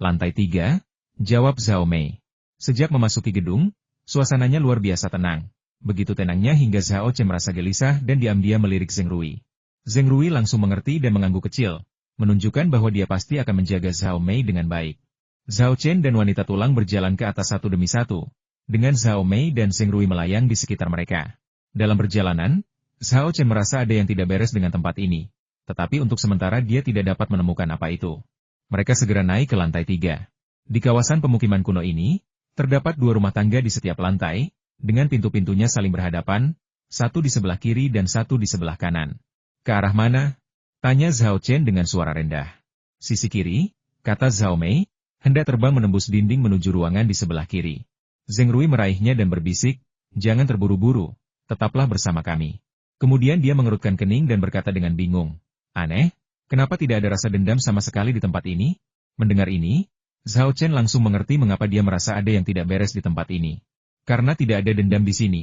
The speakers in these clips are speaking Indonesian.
Lantai 3, jawab Zhao Mei. Sejak memasuki gedung, suasananya luar biasa tenang. Begitu tenangnya hingga Zhao Chen merasa gelisah dan diam-diam melirik Zheng Rui. Zheng Rui langsung mengerti dan mengangguk kecil, menunjukkan bahwa dia pasti akan menjaga Zhao Mei dengan baik. Zhao Chen dan wanita tulang berjalan ke atas satu demi satu, dengan Zhao Mei dan Zheng Rui melayang di sekitar mereka. Dalam perjalanan, Zhao Chen merasa ada yang tidak beres dengan tempat ini, tetapi untuk sementara dia tidak dapat menemukan apa itu. Mereka segera naik ke lantai 3. Di kawasan pemukiman kuno ini, terdapat 2 rumah tangga di setiap lantai, dengan pintu-pintunya saling berhadapan, satu di sebelah kiri dan satu di sebelah kanan. Ke arah mana? Tanya Zhao Chen dengan suara rendah. Sisi kiri, kata Zhao Mei, hendak terbang menembus dinding menuju ruangan di sebelah kiri. Zheng Rui meraihnya dan berbisik, jangan terburu-buru, tetaplah bersama kami. Kemudian dia mengerutkan kening dan berkata dengan bingung, aneh, kenapa tidak ada rasa dendam sama sekali di tempat ini? Mendengar ini, Zhao Chen langsung mengerti mengapa dia merasa ada yang tidak beres di tempat ini. Karena tidak ada dendam di sini.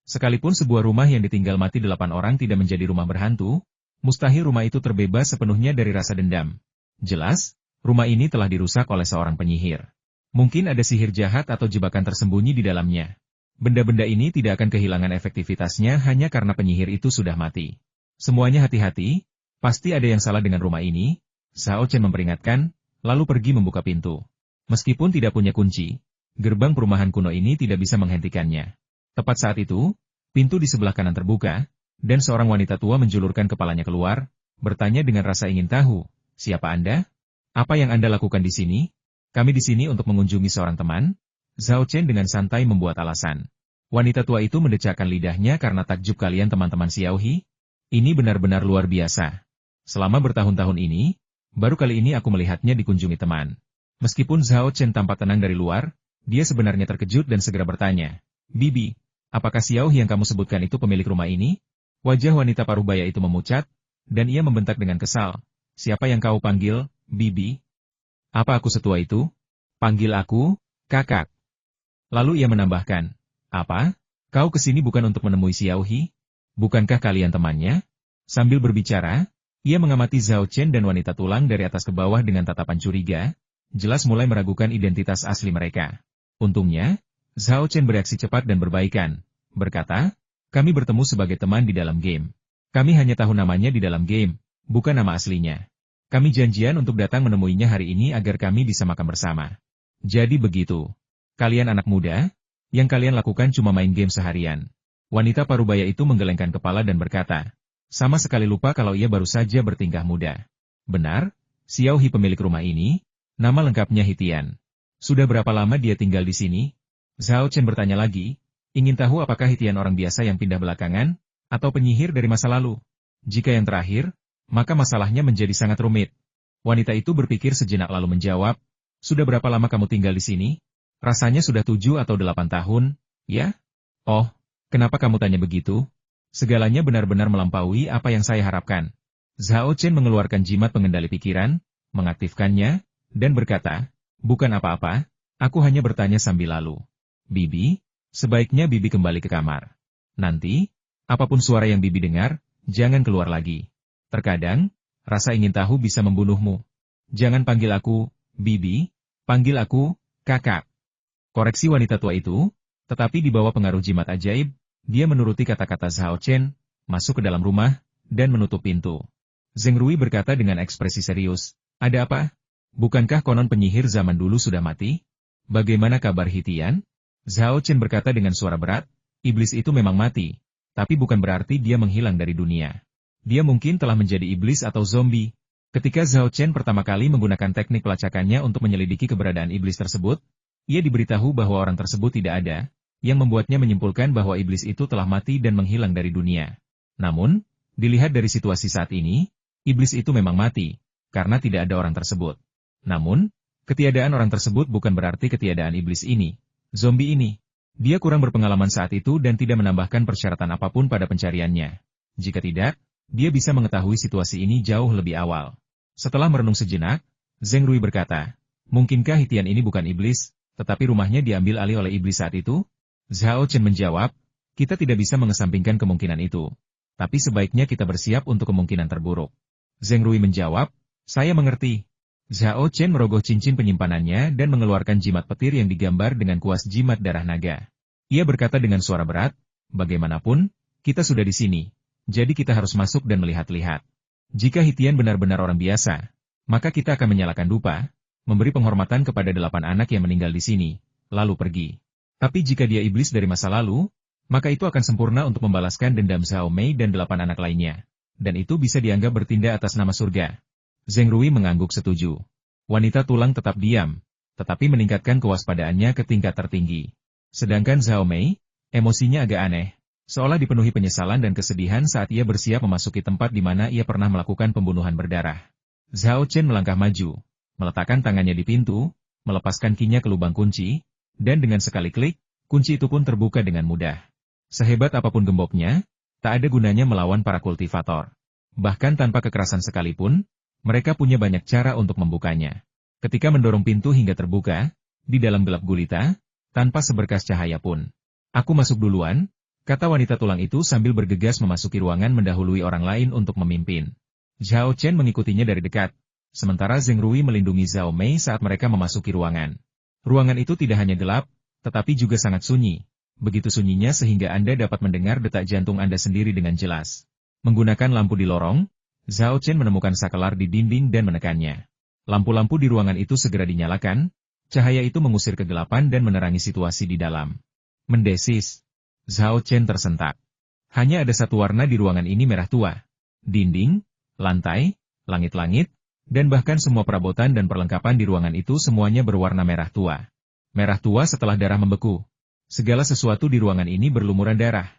Sekalipun sebuah rumah yang ditinggal mati 8 orang tidak menjadi rumah berhantu, mustahil rumah itu terbebas sepenuhnya dari rasa dendam. Jelas, rumah ini telah dirusak oleh seorang penyihir. Mungkin ada sihir jahat atau jebakan tersembunyi di dalamnya. Benda-benda ini tidak akan kehilangan efektivitasnya hanya karena penyihir itu sudah mati. Semuanya hati-hati, pasti ada yang salah dengan rumah ini, Zhao Chen memperingatkan, lalu pergi membuka pintu. Meskipun tidak punya kunci, gerbang perumahan kuno ini tidak bisa menghentikannya. Tepat saat itu, pintu di sebelah kanan terbuka, dan seorang wanita tua menjulurkan kepalanya keluar, bertanya dengan rasa ingin tahu, siapa Anda? Apa yang Anda lakukan di sini? Kami di sini untuk mengunjungi seorang teman. Zhao Chen dengan santai membuat alasan. Wanita tua itu mendecakkan lidahnya karena takjub kalian teman-teman Xiaohi. Ini benar-benar luar biasa. Selama bertahun-tahun ini, baru kali ini aku melihatnya dikunjungi teman. Meskipun Zhao Chen tampak tenang dari luar, dia sebenarnya terkejut dan segera bertanya, Bibi, apakah Xiaohi yang kamu sebutkan itu pemilik rumah ini? Wajah wanita parubaya itu memucat, dan ia membentak dengan kesal. Siapa yang kau panggil, Bibi? Apa aku setua itu? Panggil aku, kakak. Lalu ia menambahkan, apa? Kau kesini bukan untuk menemui Xiaohi? Bukankah kalian temannya? Sambil berbicara, ia mengamati Zhao Chen dan wanita tulang dari atas ke bawah dengan tatapan curiga, jelas mulai meragukan identitas asli mereka. Untungnya, Zhao Chen bereaksi cepat dan berbaikan, berkata, kami bertemu sebagai teman di dalam game. Kami hanya tahu namanya di dalam game, bukan nama aslinya. Kami janjian untuk datang menemuinya hari ini agar kami bisa makan bersama. Jadi begitu. Kalian anak muda, yang kalian lakukan cuma main game seharian. Wanita parubaya itu menggelengkan kepala dan berkata, sama sekali lupa kalau ia baru saja bertingkah muda. Benar, Xiaohi pemilik rumah ini, nama lengkapnya Hitian. Sudah berapa lama dia tinggal di sini? Zhao Chen bertanya lagi, ingin tahu apakah Hitian orang biasa yang pindah belakangan, atau penyihir dari masa lalu? Jika yang terakhir, maka masalahnya menjadi sangat rumit. Wanita itu berpikir sejenak lalu menjawab, sudah berapa lama kamu tinggal di sini? Rasanya sudah 7 atau 8 tahun, ya? Oh, kenapa kamu tanya begitu? Segalanya benar-benar melampaui apa yang saya harapkan. Zhao Chen mengeluarkan jimat pengendali pikiran, mengaktifkannya, dan berkata, bukan apa-apa, aku hanya bertanya sambil lalu. Bibi, sebaiknya Bibi kembali ke kamar. Nanti, apapun suara yang Bibi dengar, jangan keluar lagi. Terkadang, rasa ingin tahu bisa membunuhmu. Jangan panggil aku, Bibi, panggil aku, kakak. Koreksi wanita tua itu, tetapi di bawah pengaruh jimat ajaib, dia menuruti kata-kata Zhao Chen, masuk ke dalam rumah, dan menutup pintu. Zheng Rui berkata dengan ekspresi serius, ada apa? Bukankah konon penyihir zaman dulu sudah mati? Bagaimana kabar Hitian? Zhao Chen berkata dengan suara berat, iblis itu memang mati, tapi bukan berarti dia menghilang dari dunia. Dia mungkin telah menjadi iblis atau zombie. Ketika Zhao Chen pertama kali menggunakan teknik pelacakannya untuk menyelidiki keberadaan iblis tersebut, ia diberitahu bahwa orang tersebut tidak ada, yang membuatnya menyimpulkan bahwa iblis itu telah mati dan menghilang dari dunia. Namun, dilihat dari situasi saat ini, iblis itu memang mati, karena tidak ada orang tersebut. Namun, ketiadaan orang tersebut bukan berarti ketiadaan iblis ini, zombie ini. Dia kurang berpengalaman saat itu dan tidak menambahkan persyaratan apapun pada pencariannya. Jika tidak, dia bisa mengetahui situasi ini jauh lebih awal. Setelah merenung sejenak, Zheng Rui berkata, mungkinkah Hitian ini bukan iblis, tetapi rumahnya diambil alih oleh iblis saat itu? Zhao Chen menjawab, kita tidak bisa mengesampingkan kemungkinan itu. Tapi sebaiknya kita bersiap untuk kemungkinan terburuk. Zheng Rui menjawab, saya mengerti. Zhao Chen merogoh cincin penyimpanannya dan mengeluarkan jimat petir yang digambar dengan kuas jimat darah naga. Ia berkata dengan suara berat, bagaimanapun, kita sudah di sini, jadi kita harus masuk dan melihat-lihat. Jika Hitian benar-benar orang biasa, maka kita akan menyalakan dupa, memberi penghormatan kepada 8 anak yang meninggal di sini, lalu pergi. Tapi jika dia iblis dari masa lalu, maka itu akan sempurna untuk membalaskan dendam Zhao Mei dan 8 anak lainnya. Dan itu bisa dianggap bertindak atas nama surga. Zheng Rui mengangguk setuju. Wanita tulang tetap diam, tetapi meningkatkan kewaspadaannya ke tingkat tertinggi. Sedangkan Zhao Mei, emosinya agak aneh, seolah dipenuhi penyesalan dan kesedihan saat ia bersiap memasuki tempat di mana ia pernah melakukan pembunuhan berdarah. Zhao Chen melangkah maju, meletakkan tangannya di pintu, melepaskan kinya ke lubang kunci, dan dengan sekali klik, kunci itu pun terbuka dengan mudah. Sehebat apapun gemboknya, tak ada gunanya melawan para kultivator. Bahkan tanpa kekerasan sekalipun, mereka punya banyak cara untuk membukanya. Ketika mendorong pintu hingga terbuka, di dalam gelap gulita, tanpa seberkas cahaya pun. Aku masuk duluan, kata wanita tulang itu sambil bergegas memasuki ruangan mendahului orang lain untuk memimpin. Zhao Chen mengikutinya dari dekat, sementara Zheng Rui melindungi Zhao Mei saat mereka memasuki ruangan. Ruangan itu tidak hanya gelap, tetapi juga sangat sunyi. Begitu sunyinya sehingga Anda dapat mendengar detak jantung Anda sendiri dengan jelas. Menggunakan lampu di lorong, Zhao Chen menemukan sakelar di dinding dan menekannya. Lampu-lampu di ruangan itu segera dinyalakan, cahaya itu mengusir kegelapan dan menerangi situasi di dalam. Mendesis. Zhao Chen tersentak. Hanya ada satu warna di ruangan ini merah tua. Dinding, lantai, langit-langit, dan bahkan semua perabotan dan perlengkapan di ruangan itu semuanya berwarna merah tua. Merah tua setelah darah membeku. Segala sesuatu di ruangan ini berlumuran darah.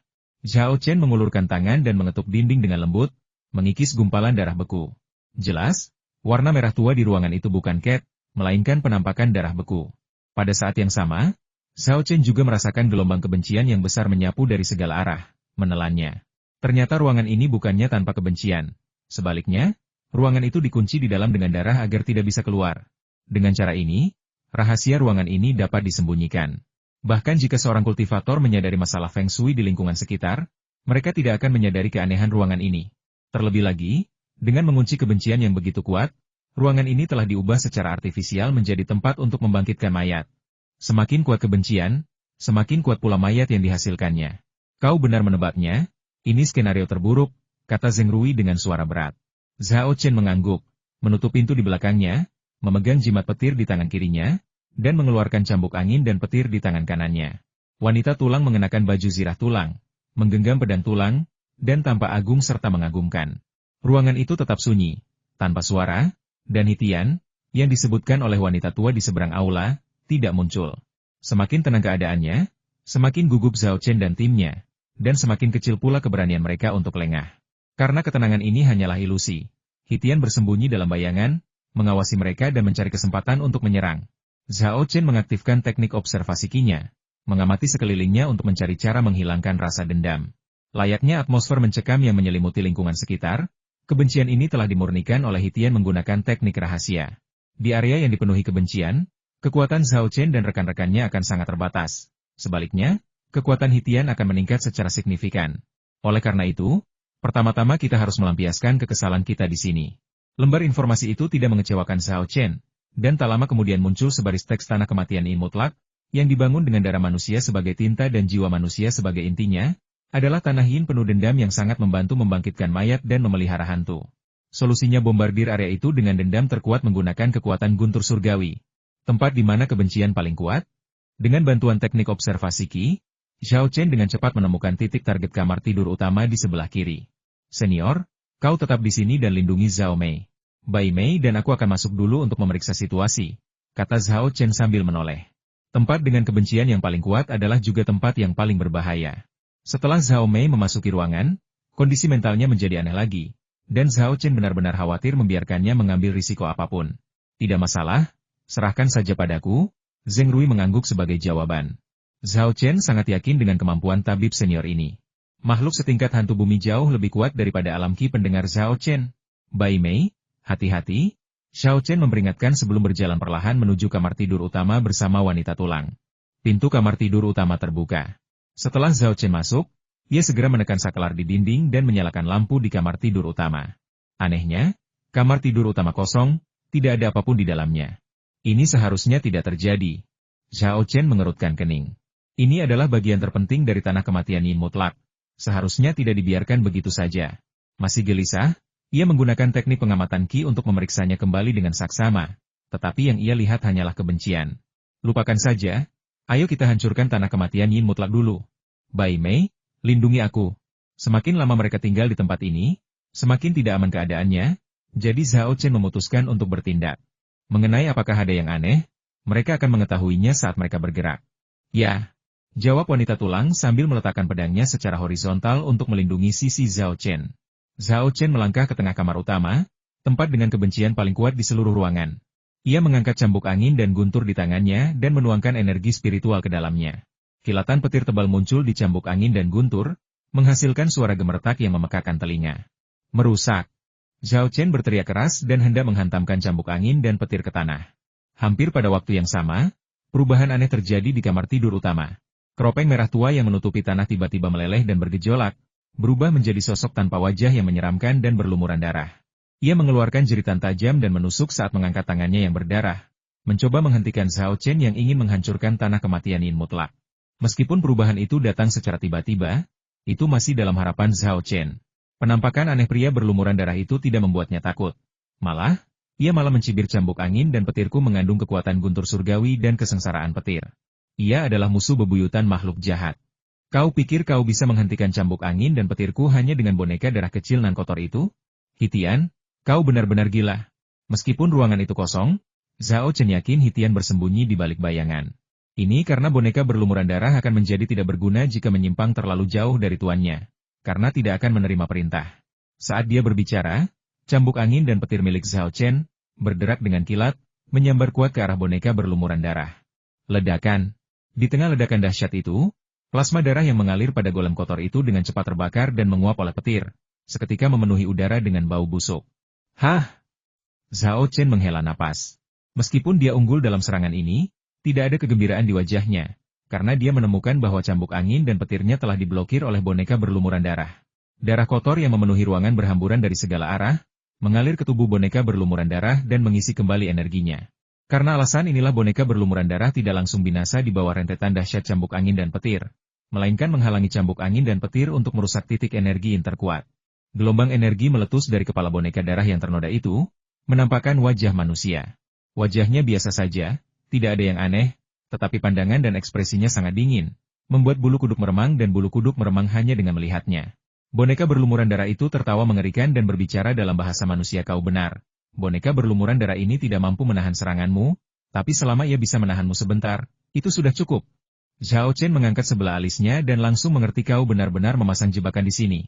Zhao Chen mengulurkan tangan dan mengetuk dinding dengan lembut, mengikis gumpalan darah beku. Jelas, warna merah tua di ruangan itu bukan cat, melainkan penampakan darah beku. Pada saat yang sama, Zhao Chen juga merasakan gelombang kebencian yang besar menyapu dari segala arah, menelannya. Ternyata ruangan ini bukannya tanpa kebencian. Sebaliknya, ruangan itu dikunci di dalam dengan darah agar tidak bisa keluar. Dengan cara ini, rahasia ruangan ini dapat disembunyikan. Bahkan jika seorang kultivator menyadari masalah Feng Shui di lingkungan sekitar, mereka tidak akan menyadari keanehan ruangan ini. Terlebih lagi, dengan mengunci kebencian yang begitu kuat, ruangan ini telah diubah secara artifisial menjadi tempat untuk membangkitkan mayat. Semakin kuat kebencian, semakin kuat pula mayat yang dihasilkannya. Kau benar menebaknya, ini skenario terburuk, kata Zheng Rui dengan suara berat. Zhao Chen mengangguk, menutup pintu di belakangnya, memegang jimat petir di tangan kirinya, dan mengeluarkan cambuk angin dan petir di tangan kanannya. Wanita tulang mengenakan baju zirah tulang, menggenggam pedang tulang, dan tampak agung serta mengagumkan. Ruangan itu tetap sunyi, tanpa suara, dan Hitian, yang disebutkan oleh wanita tua di seberang aula, tidak muncul. Semakin tenang keadaannya, semakin gugup Zhao Chen dan timnya, dan semakin kecil pula keberanian mereka untuk lengah. Karena ketenangan ini hanyalah ilusi. Hitian bersembunyi dalam bayangan, mengawasi mereka dan mencari kesempatan untuk menyerang. Zhao Chen mengaktifkan teknik observasi kinya, mengamati sekelilingnya untuk mencari cara menghilangkan rasa dendam. Layaknya atmosfer mencekam yang menyelimuti lingkungan sekitar, kebencian ini telah dimurnikan oleh Hitian menggunakan teknik rahasia. Di area yang dipenuhi kebencian, kekuatan Zhao Chen dan rekan-rekannya akan sangat terbatas. Sebaliknya, kekuatan Hitian akan meningkat secara signifikan. Oleh karena itu, pertama-tama kita harus melampiaskan kekesalan kita di sini. Lembar informasi itu tidak mengecewakan Zhao Chen, dan tak lama kemudian muncul sebaris teks Tanah Kematian In Mutlak, yang dibangun dengan darah manusia sebagai tinta dan jiwa manusia sebagai intinya, adalah tanah yin penuh dendam yang sangat membantu membangkitkan mayat dan memelihara hantu. Solusinya bombardir area itu dengan dendam terkuat menggunakan kekuatan guntur surgawi. Tempat di mana kebencian paling kuat? Dengan bantuan teknik observasi Qi, Zhao Chen dengan cepat menemukan titik target kamar tidur utama di sebelah kiri. Senior, kau tetap di sini dan lindungi Zhao Mei. Bai Mei dan aku akan masuk dulu untuk memeriksa situasi, kata Zhao Chen sambil menoleh. Tempat dengan kebencian yang paling kuat adalah juga tempat yang paling berbahaya. Setelah Zhao Mei memasuki ruangan, kondisi mentalnya menjadi aneh lagi, dan Zhao Chen benar-benar khawatir membiarkannya mengambil risiko apapun. Tidak masalah, serahkan saja padaku, Zheng Rui mengangguk sebagai jawaban. Zhao Chen sangat yakin dengan kemampuan tabib senior ini. Makhluk setingkat hantu bumi jauh lebih kuat daripada alam Qi pendengar Zhao Chen. Bai Mei, hati-hati, Zhao Chen memperingatkan sebelum berjalan perlahan menuju kamar tidur utama bersama wanita tulang. Pintu kamar tidur utama terbuka. Setelah Zhao Chen masuk, ia segera menekan sakelar di dinding dan menyalakan lampu di kamar tidur utama. Anehnya, kamar tidur utama kosong, Tidak ada apapun di dalamnya. Ini seharusnya tidak terjadi. Zhao Chen mengerutkan kening. Ini adalah bagian terpenting dari tanah kematian Yin mutlak. Seharusnya tidak dibiarkan begitu saja. Masih gelisah, ia menggunakan teknik pengamatan Qi untuk memeriksanya kembali dengan saksama. Tetapi yang ia lihat hanyalah kebencian. Lupakan saja. Ayo kita hancurkan tanah kematian Yin mutlak dulu. Bai Mei, lindungi aku. Semakin lama mereka tinggal di tempat ini, semakin tidak aman keadaannya, jadi Zhao Chen memutuskan untuk bertindak. Mengenai apakah ada yang aneh, mereka akan mengetahuinya saat mereka bergerak. Ya, jawab wanita tulang sambil meletakkan pedangnya secara horizontal untuk melindungi sisi Zhao Chen. Zhao Chen melangkah ke tengah kamar utama, tempat dengan kebencian paling kuat di seluruh ruangan. Ia mengangkat cambuk angin dan guntur di tangannya dan menuangkan energi spiritual ke dalamnya. Kilatan petir tebal muncul di cambuk angin dan guntur, menghasilkan suara gemertak yang memekakan telinga. Merusak. Zhao Chen berteriak keras dan hendak menghantamkan cambuk angin dan petir ke tanah. Hampir pada waktu yang sama, perubahan aneh terjadi di kamar tidur utama. Keropeng merah tua yang menutupi tanah tiba-tiba meleleh dan bergejolak, berubah menjadi sosok tanpa wajah yang menyeramkan dan berlumuran darah. Ia mengeluarkan jeritan tajam dan menusuk saat mengangkat tangannya yang berdarah, mencoba menghentikan Zhao Chen yang ingin menghancurkan tanah kematian Yin mutlak. Meskipun perubahan itu datang secara tiba-tiba, itu masih dalam harapan Zhao Chen. Penampakan aneh pria berlumuran darah itu tidak membuatnya takut. Ia malah mencibir cambuk angin dan petirku mengandung kekuatan guntur surgawi dan kesengsaraan petir. Ia adalah musuh bebuyutan makhluk jahat. Kau pikir kau bisa menghentikan cambuk angin dan petirku hanya dengan boneka darah kecil nan kotor itu? Hitian, kau benar-benar gila. Meskipun ruangan itu kosong, Zhao Chen yakin Hitian bersembunyi di balik bayangan. Ini karena boneka berlumuran darah akan menjadi tidak berguna jika menyimpang terlalu jauh dari tuannya, karena tidak akan menerima perintah. Saat dia berbicara, cambuk angin dan petir milik Zhao Chen berderak dengan kilat, menyambar kuat ke arah boneka berlumuran darah. Ledakan. Di tengah ledakan dahsyat itu, plasma darah yang mengalir pada golem kotor itu dengan cepat terbakar dan menguap oleh petir, seketika memenuhi udara dengan bau busuk. Hah! Zhao Chen menghela napas. Meskipun dia unggul dalam serangan ini, tidak ada kegembiraan di wajahnya, karena dia menemukan bahwa cambuk angin dan petirnya telah diblokir oleh boneka berlumuran darah. Darah kotor yang memenuhi ruangan berhamburan dari segala arah, mengalir ke tubuh boneka berlumuran darah dan mengisi kembali energinya. Karena alasan inilah boneka berlumuran darah tidak langsung binasa di bawah rentetan dahsyat cambuk angin dan petir, melainkan menghalangi cambuk angin dan petir untuk merusak titik energi yang terkuat. Gelombang energi meletus dari kepala boneka darah yang ternoda itu, menampakkan wajah manusia. Wajahnya biasa saja, tidak ada yang aneh, tetapi pandangan dan ekspresinya sangat dingin, membuat bulu kuduk meremang dan bulu kuduk meremang hanya dengan melihatnya. Boneka berlumuran darah itu tertawa mengerikan dan berbicara dalam bahasa manusia. Kau benar. Boneka berlumuran darah ini tidak mampu menahan seranganmu, tapi selama ia bisa menahanmu sebentar, itu sudah cukup. Zhao Chen mengangkat sebelah alisnya dan langsung mengerti kau benar-benar memasang jebakan di sini.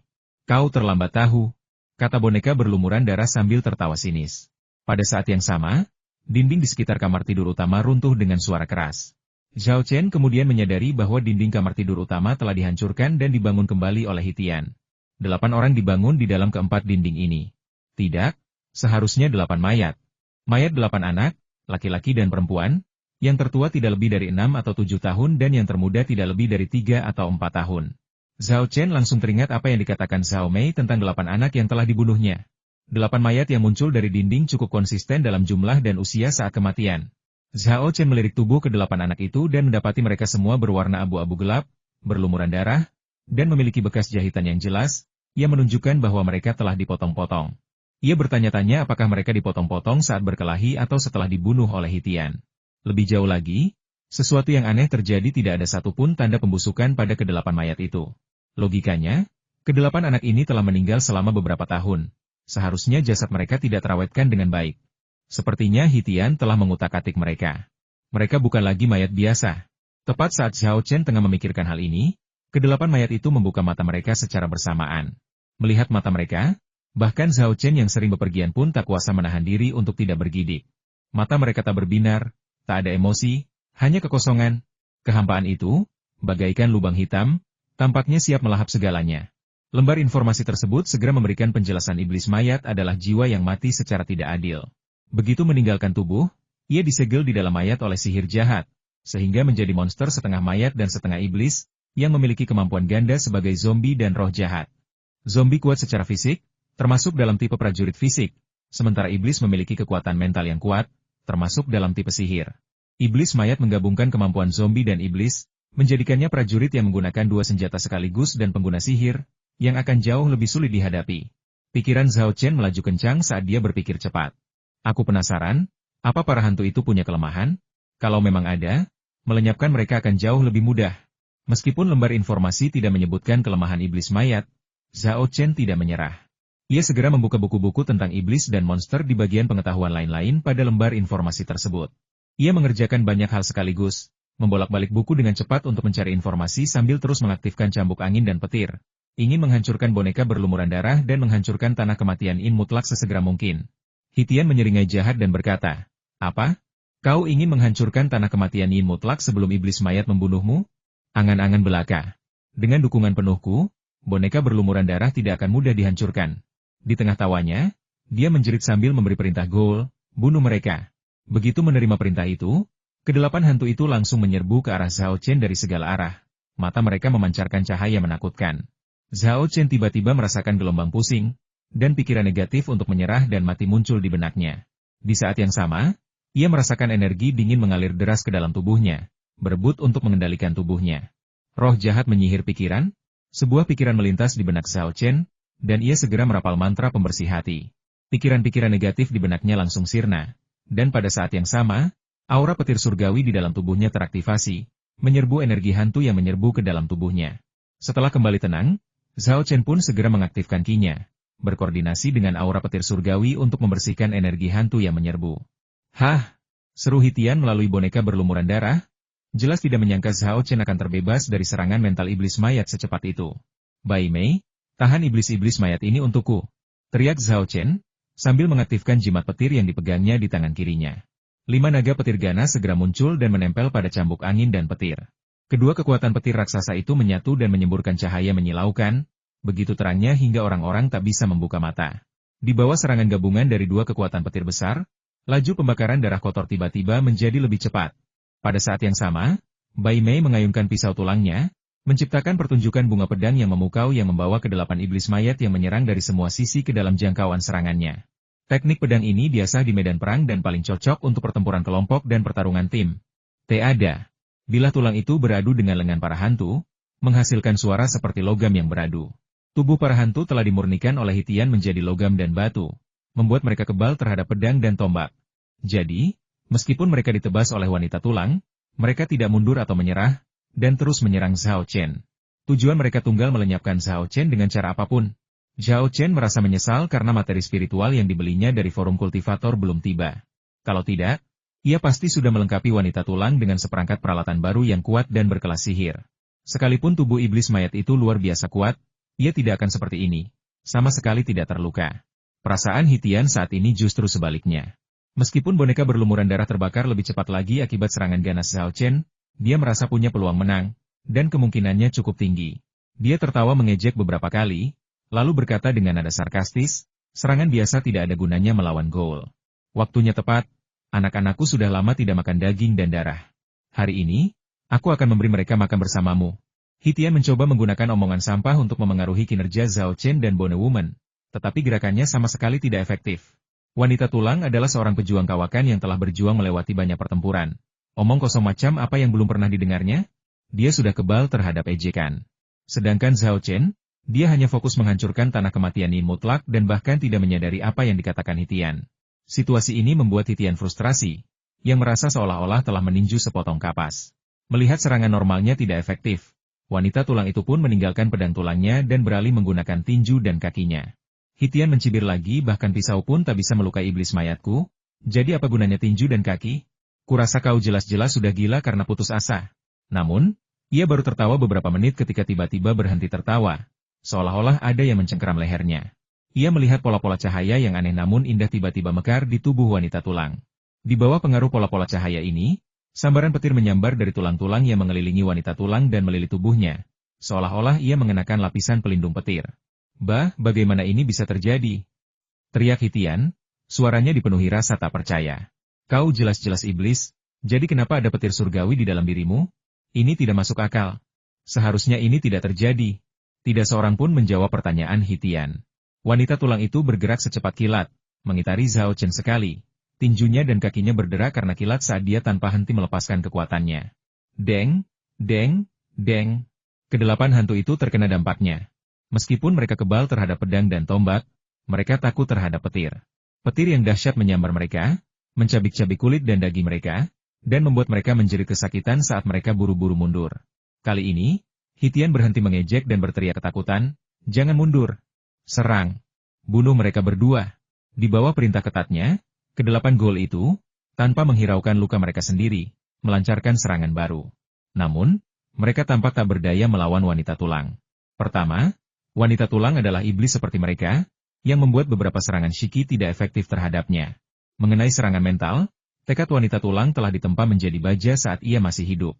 Kau terlambat tahu, kata boneka berlumuran darah sambil tertawa sinis. Pada saat yang sama, dinding di sekitar kamar tidur utama runtuh dengan suara keras. Zhao Chen kemudian menyadari bahwa dinding kamar tidur utama telah dihancurkan dan dibangun kembali oleh Hitian. 8 orang dibangun di dalam keempat dinding ini. Tidak, seharusnya 8 mayat. Mayat 8 anak, laki-laki dan perempuan, yang tertua tidak lebih dari 6 atau 7 tahun dan yang termuda tidak lebih dari 3 atau 4 tahun. Zhao Chen langsung teringat apa yang dikatakan Zhao Mei tentang 8 anak yang telah dibunuhnya. 8 mayat yang muncul dari dinding cukup konsisten dalam jumlah dan usia saat kematian. Zhao Chen melirik tubuh ke 8 anak itu dan mendapati mereka semua berwarna abu-abu gelap, berlumuran darah, dan memiliki bekas jahitan yang jelas, yang menunjukkan bahwa mereka telah dipotong-potong. Ia bertanya-tanya apakah mereka dipotong-potong saat berkelahi atau setelah dibunuh oleh Hitian. Lebih jauh lagi, sesuatu yang aneh terjadi, tidak ada satupun tanda pembusukan pada ke-8 mayat itu. Logikanya, ke-8 anak ini telah meninggal selama beberapa tahun. Seharusnya jasad mereka tidak terawetkan dengan baik. Sepertinya Hitian telah mengutak-atik mereka. Mereka bukan lagi mayat biasa. Tepat saat Zhao Chen tengah memikirkan hal ini, ke-8 mayat itu membuka mata mereka secara bersamaan. Melihat mata mereka, bahkan Zhao Chen yang sering bepergian pun tak kuasa menahan diri untuk tidak bergidik. Mata mereka tak berbinar, tak ada emosi, hanya kekosongan. Kehampaan itu, bagaikan lubang hitam, tampaknya siap melahap segalanya. Lembar informasi tersebut segera memberikan penjelasan iblis mayat adalah jiwa yang mati secara tidak adil. Begitu meninggalkan tubuh, ia disegel di dalam mayat oleh sihir jahat, sehingga menjadi monster setengah mayat dan setengah iblis, yang memiliki kemampuan ganda sebagai zombie dan roh jahat. Zombie kuat secara fisik, termasuk dalam tipe prajurit fisik, sementara iblis memiliki kekuatan mental yang kuat, termasuk dalam tipe sihir. Iblis mayat menggabungkan kemampuan zombie dan iblis, menjadikannya prajurit yang menggunakan dua senjata sekaligus dan pengguna sihir, yang akan jauh lebih sulit dihadapi. Pikiran Zhao Chen melaju kencang saat dia berpikir cepat. Aku penasaran, apa para hantu itu punya kelemahan? Kalau memang ada, melenyapkan mereka akan jauh lebih mudah. Meskipun lembar informasi tidak menyebutkan kelemahan iblis mayat, Zhao Chen tidak menyerah. Ia segera membuka buku-buku tentang iblis dan monster di bagian pengetahuan lain-lain pada lembar informasi tersebut. Ia mengerjakan banyak hal sekaligus, membolak-balik buku dengan cepat untuk mencari informasi sambil terus mengaktifkan cambuk angin dan petir, ingin menghancurkan boneka berlumuran darah dan menghancurkan tanah kematian In mutlak sesegera mungkin. Hitian menyeringai jahat dan berkata, "Apa? Kau ingin menghancurkan tanah kematian Yin mutlak sebelum iblis mayat membunuhmu? Angan-angan belaka. Dengan dukungan penuhku, boneka berlumuran darah tidak akan mudah dihancurkan." Di tengah tawanya, dia menjerit sambil memberi perintah Goal, "Bunuh mereka." Begitu menerima perintah itu, kedelapan hantu itu langsung menyerbu ke arah Zhao Chen dari segala arah. Mata mereka memancarkan cahaya menakutkan. Zhao Chen tiba-tiba merasakan gelombang pusing, dan pikiran negatif untuk menyerah dan mati muncul di benaknya. Di saat yang sama, ia merasakan energi dingin mengalir deras ke dalam tubuhnya, berebut untuk mengendalikan tubuhnya. Roh jahat menyihir pikiran, sebuah pikiran melintas di benak Zhao Chen, dan ia segera merapal mantra pembersih hati. Pikiran-pikiran negatif di benaknya langsung sirna, dan pada saat yang sama, aura petir surgawi di dalam tubuhnya teraktivasi, menyerbu energi hantu yang menyerbu ke dalam tubuhnya. Setelah kembali tenang, Zhao Chen pun segera mengaktifkan ki-nya, berkoordinasi dengan aura petir surgawi untuk membersihkan energi hantu yang menyerbu. "Hah!" seru Hitian melalui boneka berlumuran darah, jelas tidak menyangka Zhao Chen akan terbebas dari serangan mental iblis mayat secepat itu. "Bai Mei, tahan iblis-iblis mayat ini untukku," teriak Zhao Chen, sambil mengaktifkan jimat petir yang dipegangnya di tangan kirinya. 5 naga petir ganas segera muncul dan menempel pada cambuk angin dan petir. Kedua kekuatan petir raksasa itu menyatu dan menyemburkan cahaya menyilaukan, begitu terangnya hingga orang-orang tak bisa membuka mata. Di bawah serangan gabungan dari dua kekuatan petir besar, laju pembakaran darah kotor tiba-tiba menjadi lebih cepat. Pada saat yang sama, Bai Mei mengayunkan pisau tulangnya, menciptakan pertunjukan bunga pedang yang memukau yang membawa ke 8 iblis mayat yang menyerang dari semua sisi ke dalam jangkauan serangannya. Teknik pedang ini biasa di medan perang dan paling cocok untuk pertempuran kelompok dan pertarungan tim. Tiada. Bilah tulang itu beradu dengan lengan para hantu, menghasilkan suara seperti logam yang beradu. Tubuh para hantu telah dimurnikan oleh Hitian menjadi logam dan batu, membuat mereka kebal terhadap pedang dan tombak. Jadi, meskipun mereka ditebas oleh wanita tulang, mereka tidak mundur atau menyerah, dan terus menyerang Zhao Chen. Tujuan mereka tunggal melenyapkan Zhao Chen dengan cara apapun. Zhao Chen merasa menyesal karena materi spiritual yang dibelinya dari forum kultivator belum tiba. Kalau tidak, ia pasti sudah melengkapi wanita tulang dengan seperangkat peralatan baru yang kuat dan berkelas sihir. Sekalipun tubuh iblis mayat itu luar biasa kuat, ia tidak akan seperti ini. Sama sekali tidak terluka. Perasaan Hitian saat ini justru sebaliknya. Meskipun boneka berlumuran darah terbakar lebih cepat lagi akibat serangan ganas Zhao Chen, dia merasa punya peluang menang, dan kemungkinannya cukup tinggi. Dia tertawa mengejek beberapa kali, lalu berkata dengan nada sarkastis, "Serangan biasa tidak ada gunanya melawan Goal. Waktunya tepat, anak-anakku sudah lama tidak makan daging dan darah. Hari ini, aku akan memberi mereka makan bersamamu." Hitian mencoba menggunakan omongan sampah untuk memengaruhi kinerja Zhao Chen dan Bone Woman, tetapi gerakannya sama sekali tidak efektif. Wanita tulang adalah seorang pejuang kawakan yang telah berjuang melewati banyak pertempuran. Omong kosong macam apa yang belum pernah didengarnya? Dia sudah kebal terhadap ejekan. Sedangkan Zhao Chen, dia hanya fokus menghancurkan tanah kematian Yin mutlak dan bahkan tidak menyadari apa yang dikatakan Hitian. Situasi ini membuat Hitian frustrasi, yang merasa seolah-olah telah meninju sepotong kapas. Melihat serangan normalnya tidak efektif, wanita tulang itu pun meninggalkan pedang tulangnya dan beralih menggunakan tinju dan kakinya. Hitian mencibir lagi, "Bahkan pisau pun tak bisa melukai iblis mayatku, jadi apa gunanya tinju dan kaki? Kurasa kau jelas-jelas sudah gila karena putus asa." Namun, ia baru tertawa beberapa menit ketika tiba-tiba berhenti tertawa, seolah-olah ada yang mencengkeram lehernya. Ia melihat pola-pola cahaya yang aneh namun indah tiba-tiba mekar di tubuh wanita tulang. Di bawah pengaruh pola-pola cahaya ini, sambaran petir menyambar dari tulang-tulang yang mengelilingi wanita tulang dan melilit tubuhnya, seolah-olah ia mengenakan lapisan pelindung petir. "Bah, bagaimana ini bisa terjadi?" teriak Hitian, suaranya dipenuhi rasa tak percaya. "Kau jelas-jelas iblis, jadi kenapa ada petir surgawi di dalam dirimu? Ini tidak masuk akal. Seharusnya ini tidak terjadi." Tidak seorang pun menjawab pertanyaan Hitian. Wanita tulang itu bergerak secepat kilat, mengitari Zhao Chen sekali. Tinjunya dan kakinya berderak karena kilat saat dia tanpa henti melepaskan kekuatannya. Deng, deng, deng. Kedelapan hantu itu terkena dampaknya. Meskipun mereka kebal terhadap pedang dan tombak, mereka takut terhadap petir. Petir yang dahsyat menyambar mereka, mencabik-cabik kulit dan daging mereka, dan membuat mereka menjerit kesakitan saat mereka buru-buru mundur. Kali ini, Hitian berhenti mengejek dan berteriak ketakutan, "Jangan mundur! Serang! Bunuh mereka berdua!" Di bawah perintah ketatnya, kedelapan gol itu, tanpa menghiraukan luka mereka sendiri, melancarkan serangan baru. Namun, mereka tampak tak berdaya melawan wanita tulang. Pertama, wanita tulang adalah iblis seperti mereka, yang membuat beberapa serangan Shiki tidak efektif terhadapnya. Mengenai serangan mental, tekad wanita tulang telah ditempa menjadi baja saat ia masih hidup.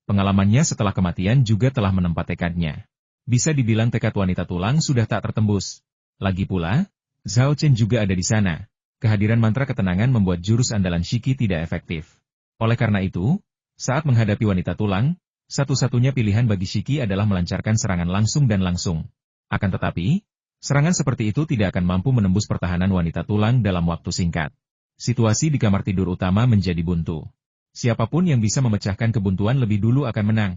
Pengalamannya setelah kematian juga telah menempa tekadnya. Bisa dibilang tekad wanita tulang sudah tak tertembus. Lagi pula, Zhao Chen juga ada di sana. Kehadiran mantra ketenangan membuat jurus andalan Shiki tidak efektif. Oleh karena itu, saat menghadapi wanita tulang, satu-satunya pilihan bagi Shiki adalah melancarkan serangan langsung dan langsung. Akan tetapi, serangan seperti itu tidak akan mampu menembus pertahanan wanita tulang dalam waktu singkat. Situasi di kamar tidur utama menjadi buntu. Siapapun yang bisa memecahkan kebuntuan lebih dulu akan menang.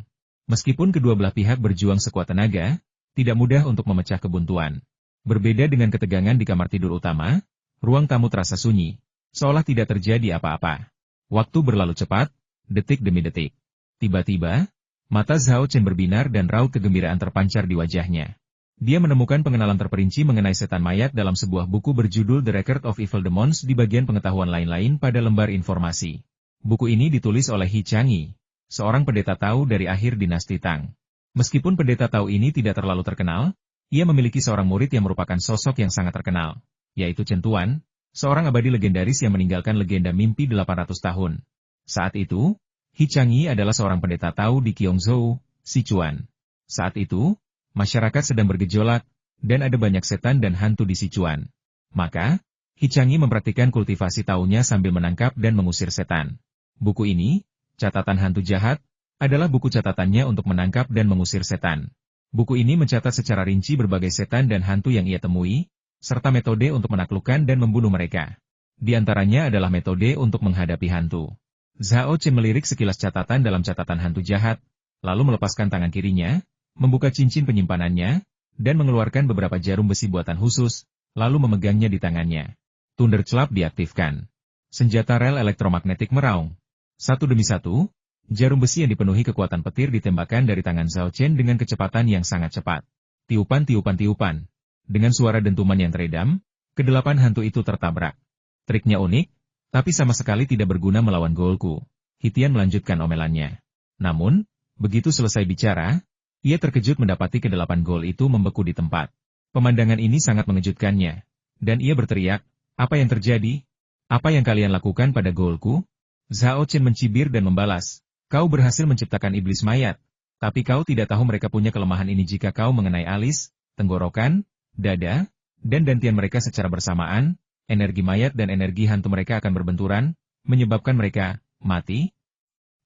Meskipun kedua belah pihak berjuang sekuat tenaga, tidak mudah untuk memecah kebuntuan. Berbeda dengan ketegangan di kamar tidur utama, ruang tamu terasa sunyi, seolah tidak terjadi apa-apa. Waktu berlalu cepat, detik demi detik. Tiba-tiba, mata Zhao Chen berbinar dan raut kegembiraan terpancar di wajahnya. Dia menemukan pengenalan terperinci mengenai setan mayat dalam sebuah buku berjudul The Record of Evil Demons di bagian pengetahuan lain-lain pada lembar informasi. Buku ini ditulis oleh He Changyi, seorang pendeta Tao dari akhir dinasti Tang. Meskipun pendeta Tao ini tidak terlalu terkenal, ia memiliki seorang murid yang merupakan sosok yang sangat terkenal, yaitu Chen Tuan, seorang abadi legendaris yang meninggalkan legenda mimpi 800 tahun. Saat itu, He Changyi adalah seorang pendeta Tao di Qiongzhou, Sichuan. Saat itu, masyarakat sedang bergejolak, dan ada banyak setan dan hantu di Sichuan. Maka, He Changyi mempraktikkan kultivasi Tao-nya sambil menangkap dan mengusir setan. Buku ini, Catatan Hantu Jahat, adalah buku catatannya untuk menangkap dan mengusir setan. Buku ini mencatat secara rinci berbagai setan dan hantu yang ia temui, serta metode untuk menaklukkan dan membunuh mereka. Di antaranya adalah metode untuk menghadapi hantu. Zhao Chen melirik sekilas catatan dalam catatan hantu jahat, lalu melepaskan tangan kirinya, membuka cincin penyimpanannya, dan mengeluarkan beberapa jarum besi buatan khusus, lalu memegangnya di tangannya. Thunderclap diaktifkan. Senjata rel elektromagnetik meraung. Satu demi satu, jarum besi yang dipenuhi kekuatan petir ditembakkan dari tangan Zhao Chen dengan kecepatan yang sangat cepat. Tiupan-tiupan-tiupan. Dengan suara dentuman yang teredam, kedelapan hantu itu tertabrak. Triknya unik, tapi sama sekali tidak berguna melawan Golku. Hitian melanjutkan omelannya. Namun, begitu selesai bicara, ia terkejut mendapati kedelapan gol itu membeku di tempat. Pemandangan ini sangat mengejutkannya. Dan ia berteriak, "Apa yang terjadi? Apa yang kalian lakukan pada Golku?" Zhao Chen mencibir dan membalas, "Kau berhasil menciptakan iblis mayat, tapi kau tidak tahu mereka punya kelemahan ini jika kau mengenai alis, tenggorokan, dada, dan dantian mereka secara bersamaan, energi mayat dan energi hantu mereka akan berbenturan, menyebabkan mereka mati."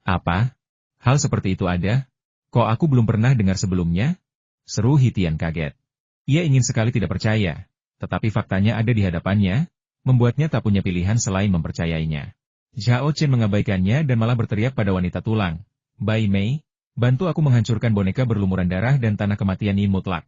"Apa? Hal seperti itu ada? Kok aku belum pernah dengar sebelumnya?" seru Hitian kaget. Ia ingin sekali tidak percaya, tetapi faktanya ada di hadapannya, membuatnya tak punya pilihan selain mempercayainya. Zhao Chen mengabaikannya dan malah berteriak pada wanita tulang, "Bai Mei, bantu aku menghancurkan boneka berlumuran darah dan tanah kematian Yin mutlak."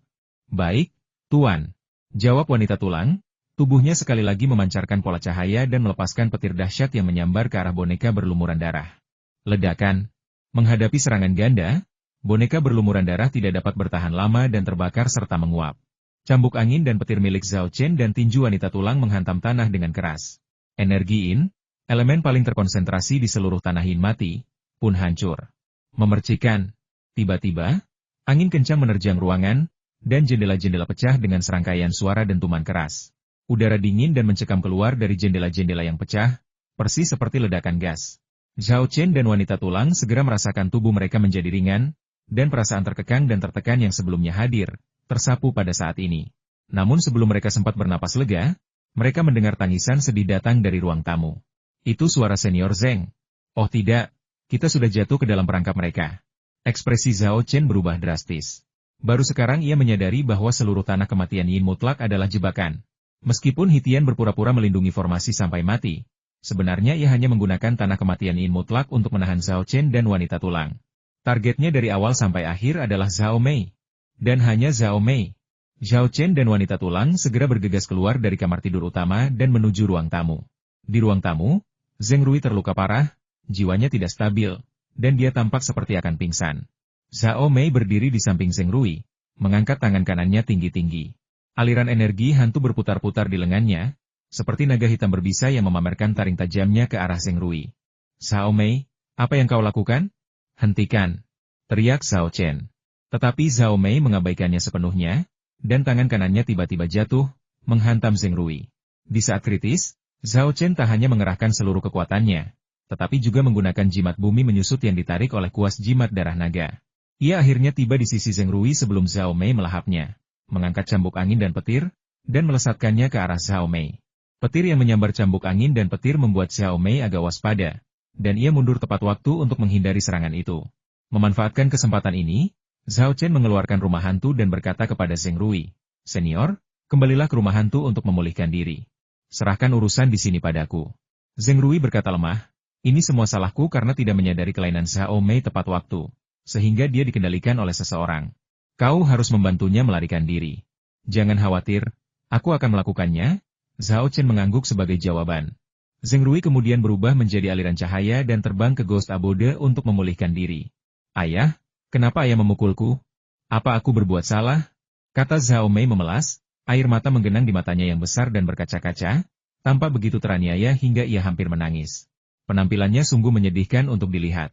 "Baik, Tuan," jawab wanita tulang, tubuhnya sekali lagi memancarkan pola cahaya dan melepaskan petir dahsyat yang menyambar ke arah boneka berlumuran darah. Ledakan. Menghadapi serangan ganda, boneka berlumuran darah tidak dapat bertahan lama dan terbakar serta menguap. Cambuk angin dan petir milik Zhao Chen dan tinju wanita tulang menghantam tanah dengan keras. Energi Yin, elemen paling terkonsentrasi di seluruh tanah Yin mati, pun hancur. Memercikan. Tiba-tiba, angin kencang menerjang ruangan, dan jendela-jendela pecah dengan serangkaian suara dentuman keras. Udara dingin dan mencekam keluar dari jendela-jendela yang pecah, persis seperti ledakan gas. Zhao Chen dan wanita tulang segera merasakan tubuh mereka menjadi ringan, dan perasaan terkekang dan tertekan yang sebelumnya hadir, tersapu pada saat ini. Namun sebelum mereka sempat bernapas lega, mereka mendengar tangisan sedih datang dari ruang tamu. "Itu suara Senior Zeng." "Oh tidak, kita sudah jatuh ke dalam perangkap mereka." Ekspresi Zhao Chen berubah drastis. Baru sekarang ia menyadari bahwa seluruh tanah kematian Yin mutlak adalah jebakan. Meskipun Hitian berpura-pura melindungi formasi sampai mati, sebenarnya ia hanya menggunakan tanah kematian Yin mutlak untuk menahan Zhao Chen dan wanita tulang. Targetnya dari awal sampai akhir adalah Zhao Mei. Dan hanya Zhao Mei. Zhao Chen dan wanita tulang segera bergegas keluar dari kamar tidur utama dan menuju ruang tamu. Di ruang tamu, Zheng Rui terluka parah, jiwanya tidak stabil, dan dia tampak seperti akan pingsan. Zhao Mei berdiri di samping Zheng Rui, mengangkat tangan kanannya tinggi-tinggi. Aliran energi hantu berputar-putar di lengannya, seperti naga hitam berbisa yang memamerkan taring tajamnya ke arah Zheng Rui. Zhao Mei, apa yang kau lakukan? Hentikan! Teriak Zhao Chen. Tetapi Zhao Mei mengabaikannya sepenuhnya, dan tangan kanannya tiba-tiba jatuh, menghantam Zheng Rui. Di saat kritis, Zhao Chen tak hanya mengerahkan seluruh kekuatannya, tetapi juga menggunakan jimat bumi menyusut yang ditarik oleh kuas jimat darah naga. Ia akhirnya tiba di sisi Zheng Rui sebelum Zhao Mei melahapnya, mengangkat cambuk angin dan petir, dan melesatkannya ke arah Zhao Mei. Petir yang menyambar cambuk angin dan petir membuat Zhao Mei agak waspada, dan ia mundur tepat waktu untuk menghindari serangan itu. Memanfaatkan kesempatan ini, Zhao Chen mengeluarkan rumah hantu dan berkata kepada Zheng Rui, "Senior, kembalilah ke rumah hantu untuk memulihkan diri. Serahkan urusan di sini padaku." Zheng Rui berkata lemah, "Ini semua salahku karena tidak menyadari kelainan Zhao Mei tepat waktu, sehingga dia dikendalikan oleh seseorang. Kau harus membantunya melarikan diri." "Jangan khawatir, aku akan melakukannya," Zhao Chen mengangguk sebagai jawaban. Zheng Rui kemudian berubah menjadi aliran cahaya dan terbang ke Ghost Abode untuk memulihkan diri. "Ayah, kenapa ayah memukulku? Apa aku berbuat salah?" kata Zhao Mei memelas, air mata menggenang di matanya yang besar dan berkaca-kaca, tampak begitu teraniaya hingga ia hampir menangis. Penampilannya sungguh menyedihkan untuk dilihat.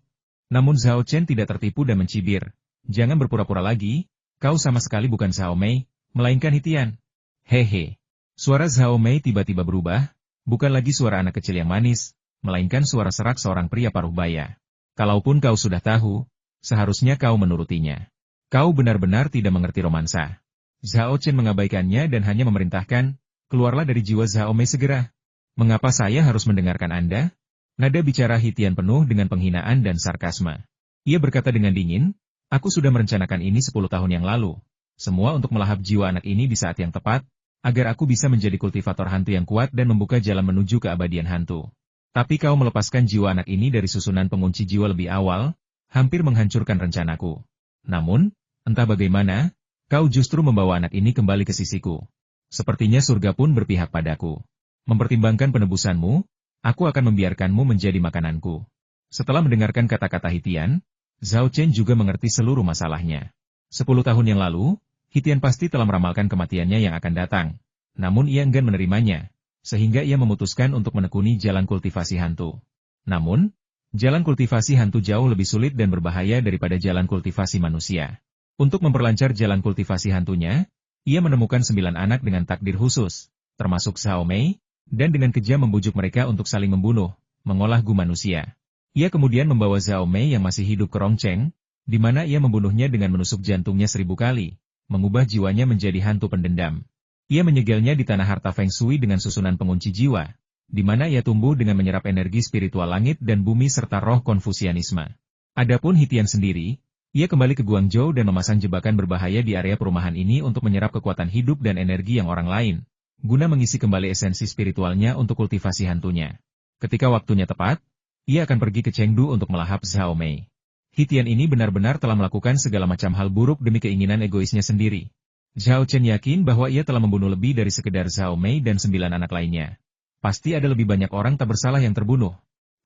Namun Zhao Chen tidak tertipu dan mencibir. "Jangan berpura-pura lagi, kau sama sekali bukan Zhao Mei, melainkan Hitian." "Hehe." Suara Zhao Mei tiba-tiba berubah, bukan lagi suara anak kecil yang manis, melainkan suara serak seorang pria paruh baya. "Kalaupun kau sudah tahu, seharusnya kau menurutinya. Kau benar-benar tidak mengerti romansa." Zhao Chen mengabaikannya dan hanya memerintahkan, "Keluarlah dari jiwa Zhao Mei segera." "Mengapa saya harus mendengarkan Anda?" Nada bicara Hitian penuh dengan penghinaan dan sarkasme. Ia berkata dengan dingin, "Aku sudah merencanakan ini 10 tahun yang lalu. Semua untuk melahap jiwa anak ini di saat yang tepat, agar aku bisa menjadi kultivator hantu yang kuat dan membuka jalan menuju keabadian hantu. Tapi kau melepaskan jiwa anak ini dari susunan pengunci jiwa lebih awal, hampir menghancurkan rencanaku. Namun, entah bagaimana, kau justru membawa anak ini kembali ke sisiku. Sepertinya surga pun berpihak padaku. Mempertimbangkan penebusanmu, aku akan membiarkanmu menjadi makananku." Setelah mendengarkan kata-kata Hitian, Zhao Chen juga mengerti seluruh masalahnya. 10 tahun yang lalu, Hitian pasti telah meramalkan kematiannya yang akan datang. Namun ia enggan menerimanya, sehingga ia memutuskan untuk menekuni jalan kultivasi hantu. Namun, jalan kultivasi hantu jauh lebih sulit dan berbahaya daripada jalan kultivasi manusia. Untuk memperlancar jalan kultivasi hantunya, ia menemukan 9 anak dengan takdir khusus, termasuk Zhao Mei, dan dengan kejam membujuk mereka untuk saling membunuh, mengolah gu manusia. Ia kemudian membawa Zhao Mei yang masih hidup ke Rongcheng, di mana ia membunuhnya dengan menusuk jantungnya 1000 kali, mengubah jiwanya menjadi hantu pendendam. Ia menyegelnya di tanah harta Feng Shui dengan susunan pengunci jiwa, di mana ia tumbuh dengan menyerap energi spiritual langit dan bumi serta roh Konfusianisme. Adapun Hitian sendiri, ia kembali ke Guangzhou dan memasang jebakan berbahaya di area perumahan ini untuk menyerap kekuatan hidup dan energi yang orang lain, guna mengisi kembali esensi spiritualnya untuk kultivasi hantunya. Ketika waktunya tepat, ia akan pergi ke Chengdu untuk melahap Zhao Mei. Hitian ini benar-benar telah melakukan segala macam hal buruk demi keinginan egoisnya sendiri. Zhao Chen yakin bahwa ia telah membunuh lebih dari sekedar Zhao Mei dan 9 anak lainnya. Pasti ada lebih banyak orang tak bersalah yang terbunuh.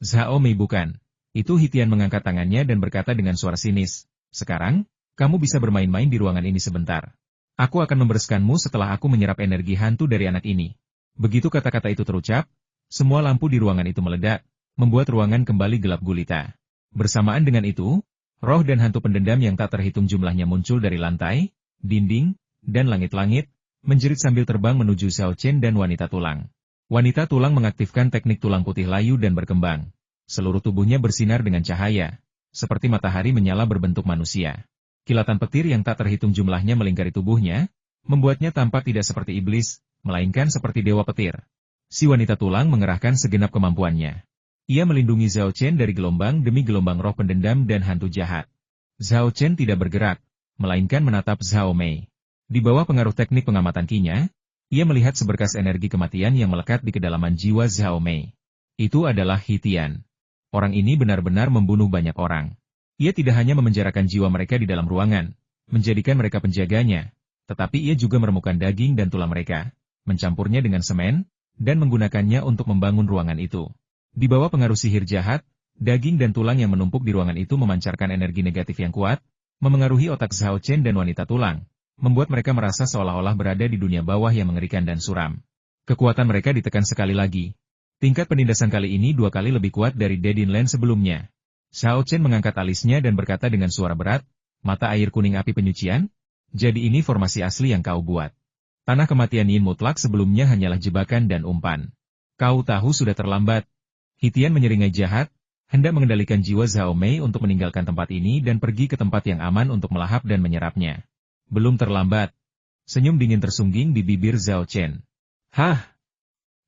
"Zhao Mei bukan." Itu Hitian mengangkat tangannya dan berkata dengan suara sinis, "Sekarang, kamu bisa bermain-main di ruangan ini sebentar. Aku akan membereskanmu setelah aku menyerap energi hantu dari anak ini." Begitu kata-kata itu terucap, semua lampu di ruangan itu meledak, membuat ruangan kembali gelap gulita. Bersamaan dengan itu, roh dan hantu pendendam yang tak terhitung jumlahnya muncul dari lantai, dinding, dan langit-langit, menjerit sambil terbang menuju Zhao Chen dan wanita tulang. Wanita tulang mengaktifkan teknik tulang putih layu dan berkembang. Seluruh tubuhnya bersinar dengan cahaya, seperti matahari menyala berbentuk manusia. Kilatan petir yang tak terhitung jumlahnya melingkari tubuhnya, membuatnya tampak tidak seperti iblis, melainkan seperti dewa petir. Si wanita tulang mengerahkan segenap kemampuannya. Ia melindungi Zhao Chen dari gelombang demi gelombang roh pendendam dan hantu jahat. Zhao Chen tidak bergerak, melainkan menatap Zhao Mei. Di bawah pengaruh teknik pengamatan kinya, Ia melihat seberkas energi kematian yang melekat di kedalaman jiwa Zhao Mei. Itu adalah Hitian. Orang ini benar-benar membunuh banyak orang. Ia tidak hanya memenjarakan jiwa mereka di dalam ruangan, menjadikan mereka penjaganya, tetapi ia juga meremukan daging dan tulang mereka, mencampurnya dengan semen, dan menggunakannya untuk membangun ruangan itu. Di bawah pengaruh sihir jahat, daging dan tulang yang menumpuk di ruangan itu memancarkan energi negatif yang kuat, memengaruhi otak Zhao Chen dan wanita tulang, membuat mereka merasa seolah-olah berada di dunia bawah yang mengerikan dan suram. Kekuatan mereka ditekan sekali lagi. Tingkat penindasan kali ini 2 kali lebih kuat dari Dedin Land sebelumnya. Zhao Chen mengangkat alisnya dan berkata dengan suara berat, "Mata air kuning api penyucian? Jadi ini formasi asli yang kau buat. Tanah kematian Yin mutlak sebelumnya hanyalah jebakan dan umpan. Kau tahu sudah terlambat." Hitian menyeringai jahat, hendak mengendalikan jiwa Zhao Mei untuk meninggalkan tempat ini dan pergi ke tempat yang aman untuk melahap dan menyerapnya. Belum terlambat. Senyum dingin tersungging di bibir Zhao Chen. Hah?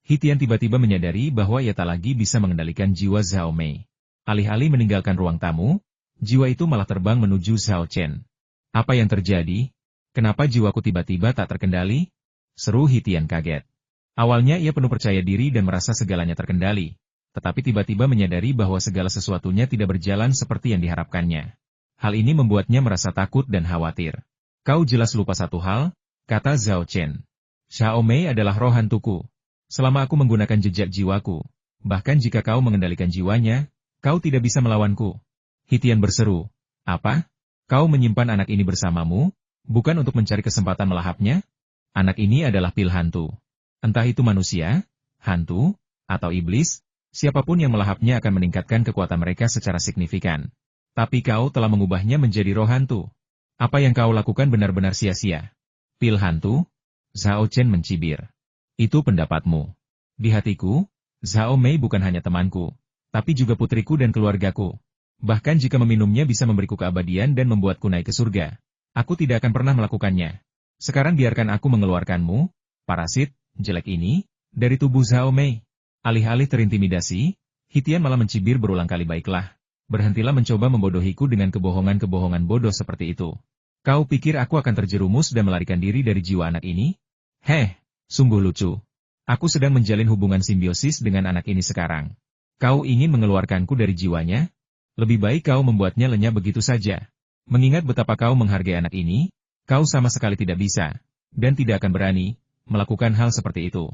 Hitian tiba-tiba menyadari bahwa ia tak lagi bisa mengendalikan jiwa Zhao Mei. Alih-alih meninggalkan ruang tamu, jiwa itu malah terbang menuju Zhao Chen. Apa yang terjadi? Kenapa jiwaku tiba-tiba tak terkendali? Seru Hitian kaget. Awalnya ia penuh percaya diri dan merasa segalanya terkendali, tetapi tiba-tiba menyadari bahwa segala sesuatunya tidak berjalan seperti yang diharapkannya. Hal ini membuatnya merasa takut dan khawatir. Kau jelas lupa satu hal, kata Zhao Chen. Zhao Mei adalah roh hantuku. Selama aku menggunakan jejak jiwaku, bahkan jika kau mengendalikan jiwanya, kau tidak bisa melawanku. Hitian berseru, apa? Kau menyimpan anak ini bersamamu, bukan untuk mencari kesempatan melahapnya? Anak ini adalah pil hantu. Entah itu manusia, hantu, atau iblis, siapapun yang melahapnya akan meningkatkan kekuatan mereka secara signifikan. Tapi kau telah mengubahnya menjadi roh hantu. Apa yang kau lakukan benar-benar sia-sia. Pil hantu? Zhao Chen mencibir. Itu pendapatmu. Di hatiku, Zhao Mei bukan hanya temanku, tapi juga putriku dan keluargaku. Bahkan jika meminumnya bisa memberiku keabadian dan membuatku naik ke surga, aku tidak akan pernah melakukannya. Sekarang biarkan aku mengeluarkanmu, parasit, jelek ini, dari tubuh Zhao Mei. Alih-alih terintimidasi, Hitian malah mencibir berulang kali. Baiklah, berhentilah mencoba membodohiku dengan kebohongan-kebohongan bodoh seperti itu. Kau pikir aku akan terjerumus dan melarikan diri dari jiwa anak ini? Heh, sungguh lucu. Aku sedang menjalin hubungan simbiosis dengan anak ini sekarang. Kau ingin mengeluarkanku dari jiwanya? Lebih baik kau membuatnya lenyap begitu saja. Mengingat betapa kau menghargai anak ini, kau sama sekali tidak bisa, dan tidak akan berani, melakukan hal seperti itu.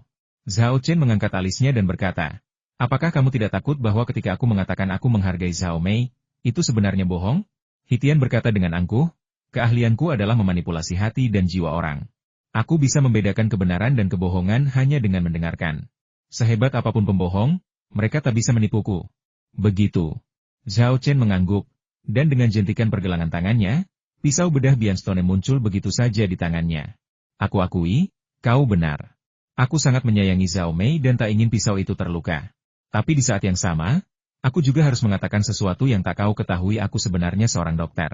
Zhao Chen mengangkat alisnya dan berkata, apakah kamu tidak takut bahwa ketika aku mengatakan aku menghargai Zhao Mei, itu sebenarnya bohong? Hitian berkata dengan angkuh, keahlianku adalah memanipulasi hati dan jiwa orang. Aku bisa membedakan kebenaran dan kebohongan hanya dengan mendengarkan. Sehebat apapun pembohong, mereka tak bisa menipuku. Begitu. Zhao Chen mengangguk, dan dengan jentikan pergelangan tangannya, pisau bedah Bianstone muncul begitu saja di tangannya. Aku akui, kau benar. Aku sangat menyayangi Zhao Mei dan tak ingin pisau itu terluka. Tapi di saat yang sama, aku juga harus mengatakan sesuatu yang tak kau ketahui. Aku sebenarnya seorang dokter.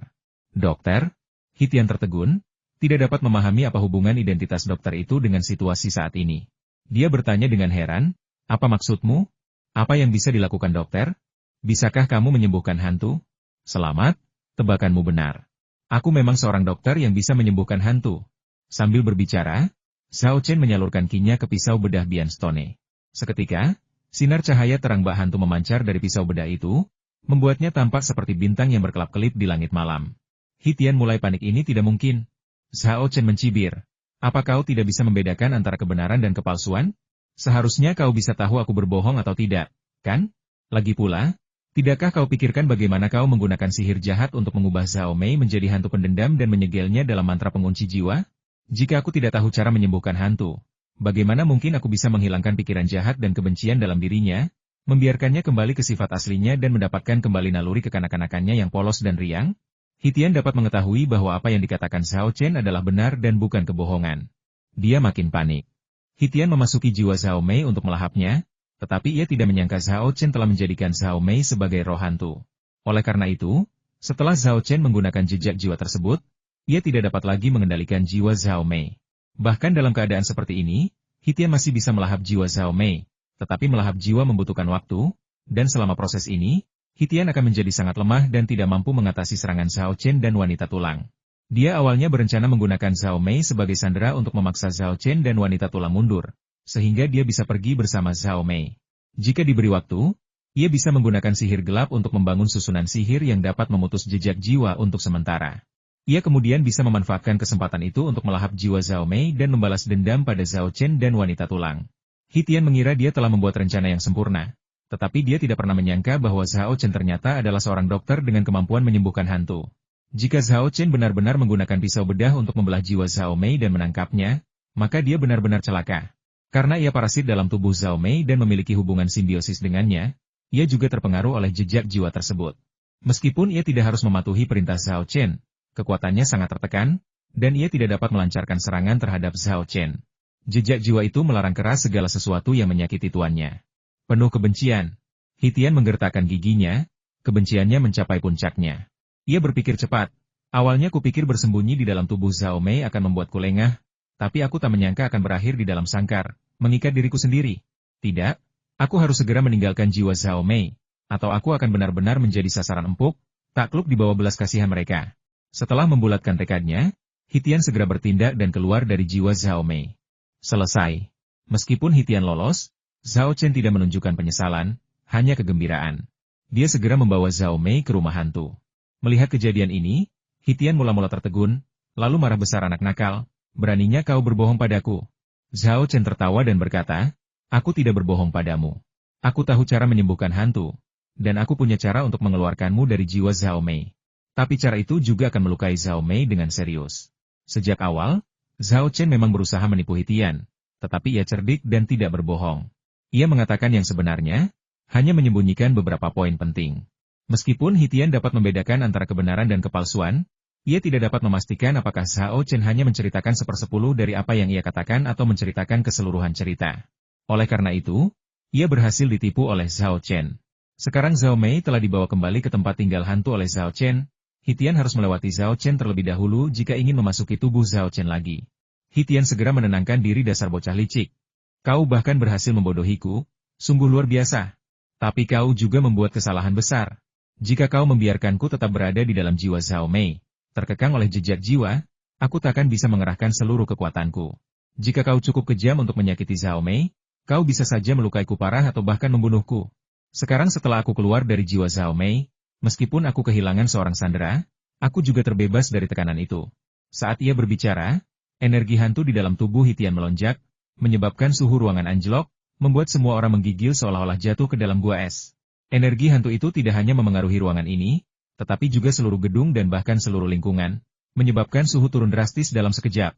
Dokter? Hitian tertegun, tidak dapat memahami apa hubungan identitas dokter itu dengan situasi saat ini. Dia bertanya dengan heran, apa maksudmu? Apa yang bisa dilakukan dokter? Bisakah kamu menyembuhkan hantu? Selamat, tebakanmu benar. Aku memang seorang dokter yang bisa menyembuhkan hantu. Sambil berbicara, Zhao Chen menyalurkan kinya ke pisau bedah Bianstone. Seketika, sinar cahaya terang bak hantu memancar dari pisau bedah itu, membuatnya tampak seperti bintang yang berkelap-kelip di langit malam. Hitian mulai panik, ini tidak mungkin. Zhao Chen mencibir. Apa kau tidak bisa membedakan antara kebenaran dan kepalsuan? Seharusnya kau bisa tahu aku berbohong atau tidak, kan? Lagi pula, tidakkah kau pikirkan bagaimana kau menggunakan sihir jahat untuk mengubah Zhao Mei menjadi hantu pendendam dan menyegelnya dalam mantra pengunci jiwa? Jika aku tidak tahu cara menyembuhkan hantu, bagaimana mungkin aku bisa menghilangkan pikiran jahat dan kebencian dalam dirinya, membiarkannya kembali ke sifat aslinya dan mendapatkan kembali naluri kekanak-kanakannya yang polos dan riang? Hitian dapat mengetahui bahwa apa yang dikatakan Zhao Chen adalah benar dan bukan kebohongan. Dia makin panik. Hitian memasuki jiwa Zhao Mei untuk melahapnya, tetapi ia tidak menyangka Zhao Chen telah menjadikan Zhao Mei sebagai roh hantu. Oleh karena itu, setelah Zhao Chen menggunakan jejak jiwa tersebut, ia tidak dapat lagi mengendalikan jiwa Zhao Mei. Bahkan dalam keadaan seperti ini, Hitian masih bisa melahap jiwa Zhao Mei, tetapi melahap jiwa membutuhkan waktu, dan selama proses ini, Hitian akan menjadi sangat lemah dan tidak mampu mengatasi serangan Zhao Chen dan wanita tulang. Dia awalnya berencana menggunakan Zhao Mei sebagai sandera untuk memaksa Zhao Chen dan wanita tulang mundur, sehingga dia bisa pergi bersama Zhao Mei. Jika diberi waktu, ia bisa menggunakan sihir gelap untuk membangun susunan sihir yang dapat memutus jejak jiwa untuk sementara. Ia kemudian bisa memanfaatkan kesempatan itu untuk melahap jiwa Zhao Mei dan membalas dendam pada Zhao Chen dan wanita tulang. Hitian mengira dia telah membuat rencana yang sempurna, tetapi dia tidak pernah menyangka bahwa Zhao Chen ternyata adalah seorang dokter dengan kemampuan menyembuhkan hantu. Jika Zhao Chen benar-benar menggunakan pisau bedah untuk membelah jiwa Zhao Mei dan menangkapnya, maka dia benar-benar celaka. Karena ia parasit dalam tubuh Zhao Mei dan memiliki hubungan simbiosis dengannya, ia juga terpengaruh oleh jejak jiwa tersebut. Meskipun ia tidak harus mematuhi perintah Zhao Chen, kekuatannya sangat tertekan, dan ia tidak dapat melancarkan serangan terhadap Zhao Chen. Jejak jiwa itu melarang keras segala sesuatu yang menyakiti tuannya. Penuh kebencian, Hitian menggertakkan giginya, kebenciannya mencapai puncaknya. Ia berpikir cepat. Awalnya kupikir bersembunyi di dalam tubuh Zhao Mei akan membuatku lengah, tapi aku tak menyangka akan berakhir di dalam sangkar, mengikat diriku sendiri. Tidak, aku harus segera meninggalkan jiwa Zhao Mei, atau aku akan benar-benar menjadi sasaran empuk, takluk di bawah belas kasihan mereka. Setelah membulatkan tekadnya, Hitian segera bertindak dan keluar dari jiwa Zhao Mei. Selesai. Meskipun Hitian lolos, Zhao Chen tidak menunjukkan penyesalan, hanya kegembiraan. Dia segera membawa Zhao Mei ke rumah hantu. Melihat kejadian ini, Hitian mula-mula tertegun, lalu marah besar anak nakal, beraninya kau berbohong padaku. Zhao Chen tertawa dan berkata, aku tidak berbohong padamu. Aku tahu cara menyembuhkan hantu, dan aku punya cara untuk mengeluarkanmu dari jiwa Zhao Mei. Tapi cara itu juga akan melukai Zhao Mei dengan serius. Sejak awal, Zhao Chen memang berusaha menipu Hitian, tetapi ia cerdik dan tidak berbohong. Ia mengatakan yang sebenarnya, hanya menyembunyikan beberapa poin penting. Meskipun Hitian dapat membedakan antara kebenaran dan kepalsuan, ia tidak dapat memastikan apakah Zhao Chen hanya menceritakan 1/10 dari apa yang ia katakan atau menceritakan keseluruhan cerita. Oleh karena itu, ia berhasil ditipu oleh Zhao Chen. Sekarang Zhao Mei telah dibawa kembali ke tempat tinggal hantu oleh Zhao Chen. Hitian harus melewati Zhao Chen terlebih dahulu jika ingin memasuki tubuh Zhao Chen lagi. Hitian segera menenangkan diri dasar bocah licik. Kau bahkan berhasil membodohiku, sungguh luar biasa. Tapi kau juga membuat kesalahan besar. Jika kau membiarkanku tetap berada di dalam jiwa Zhao Mei, terkekang oleh jejak jiwa, aku takkan bisa mengerahkan seluruh kekuatanku. Jika kau cukup kejam untuk menyakiti Zhao Mei, kau bisa saja melukaiku parah atau bahkan membunuhku. Sekarang setelah aku keluar dari jiwa Zhao Mei, meskipun aku kehilangan seorang sandera, aku juga terbebas dari tekanan itu. Saat ia berbicara, energi hantu di dalam tubuh Hitian melonjak, menyebabkan suhu ruangan anjlok, membuat semua orang menggigil seolah-olah jatuh ke dalam gua es. Energi hantu itu tidak hanya memengaruhi ruangan ini, tetapi juga seluruh gedung dan bahkan seluruh lingkungan, menyebabkan suhu turun drastis dalam sekejap.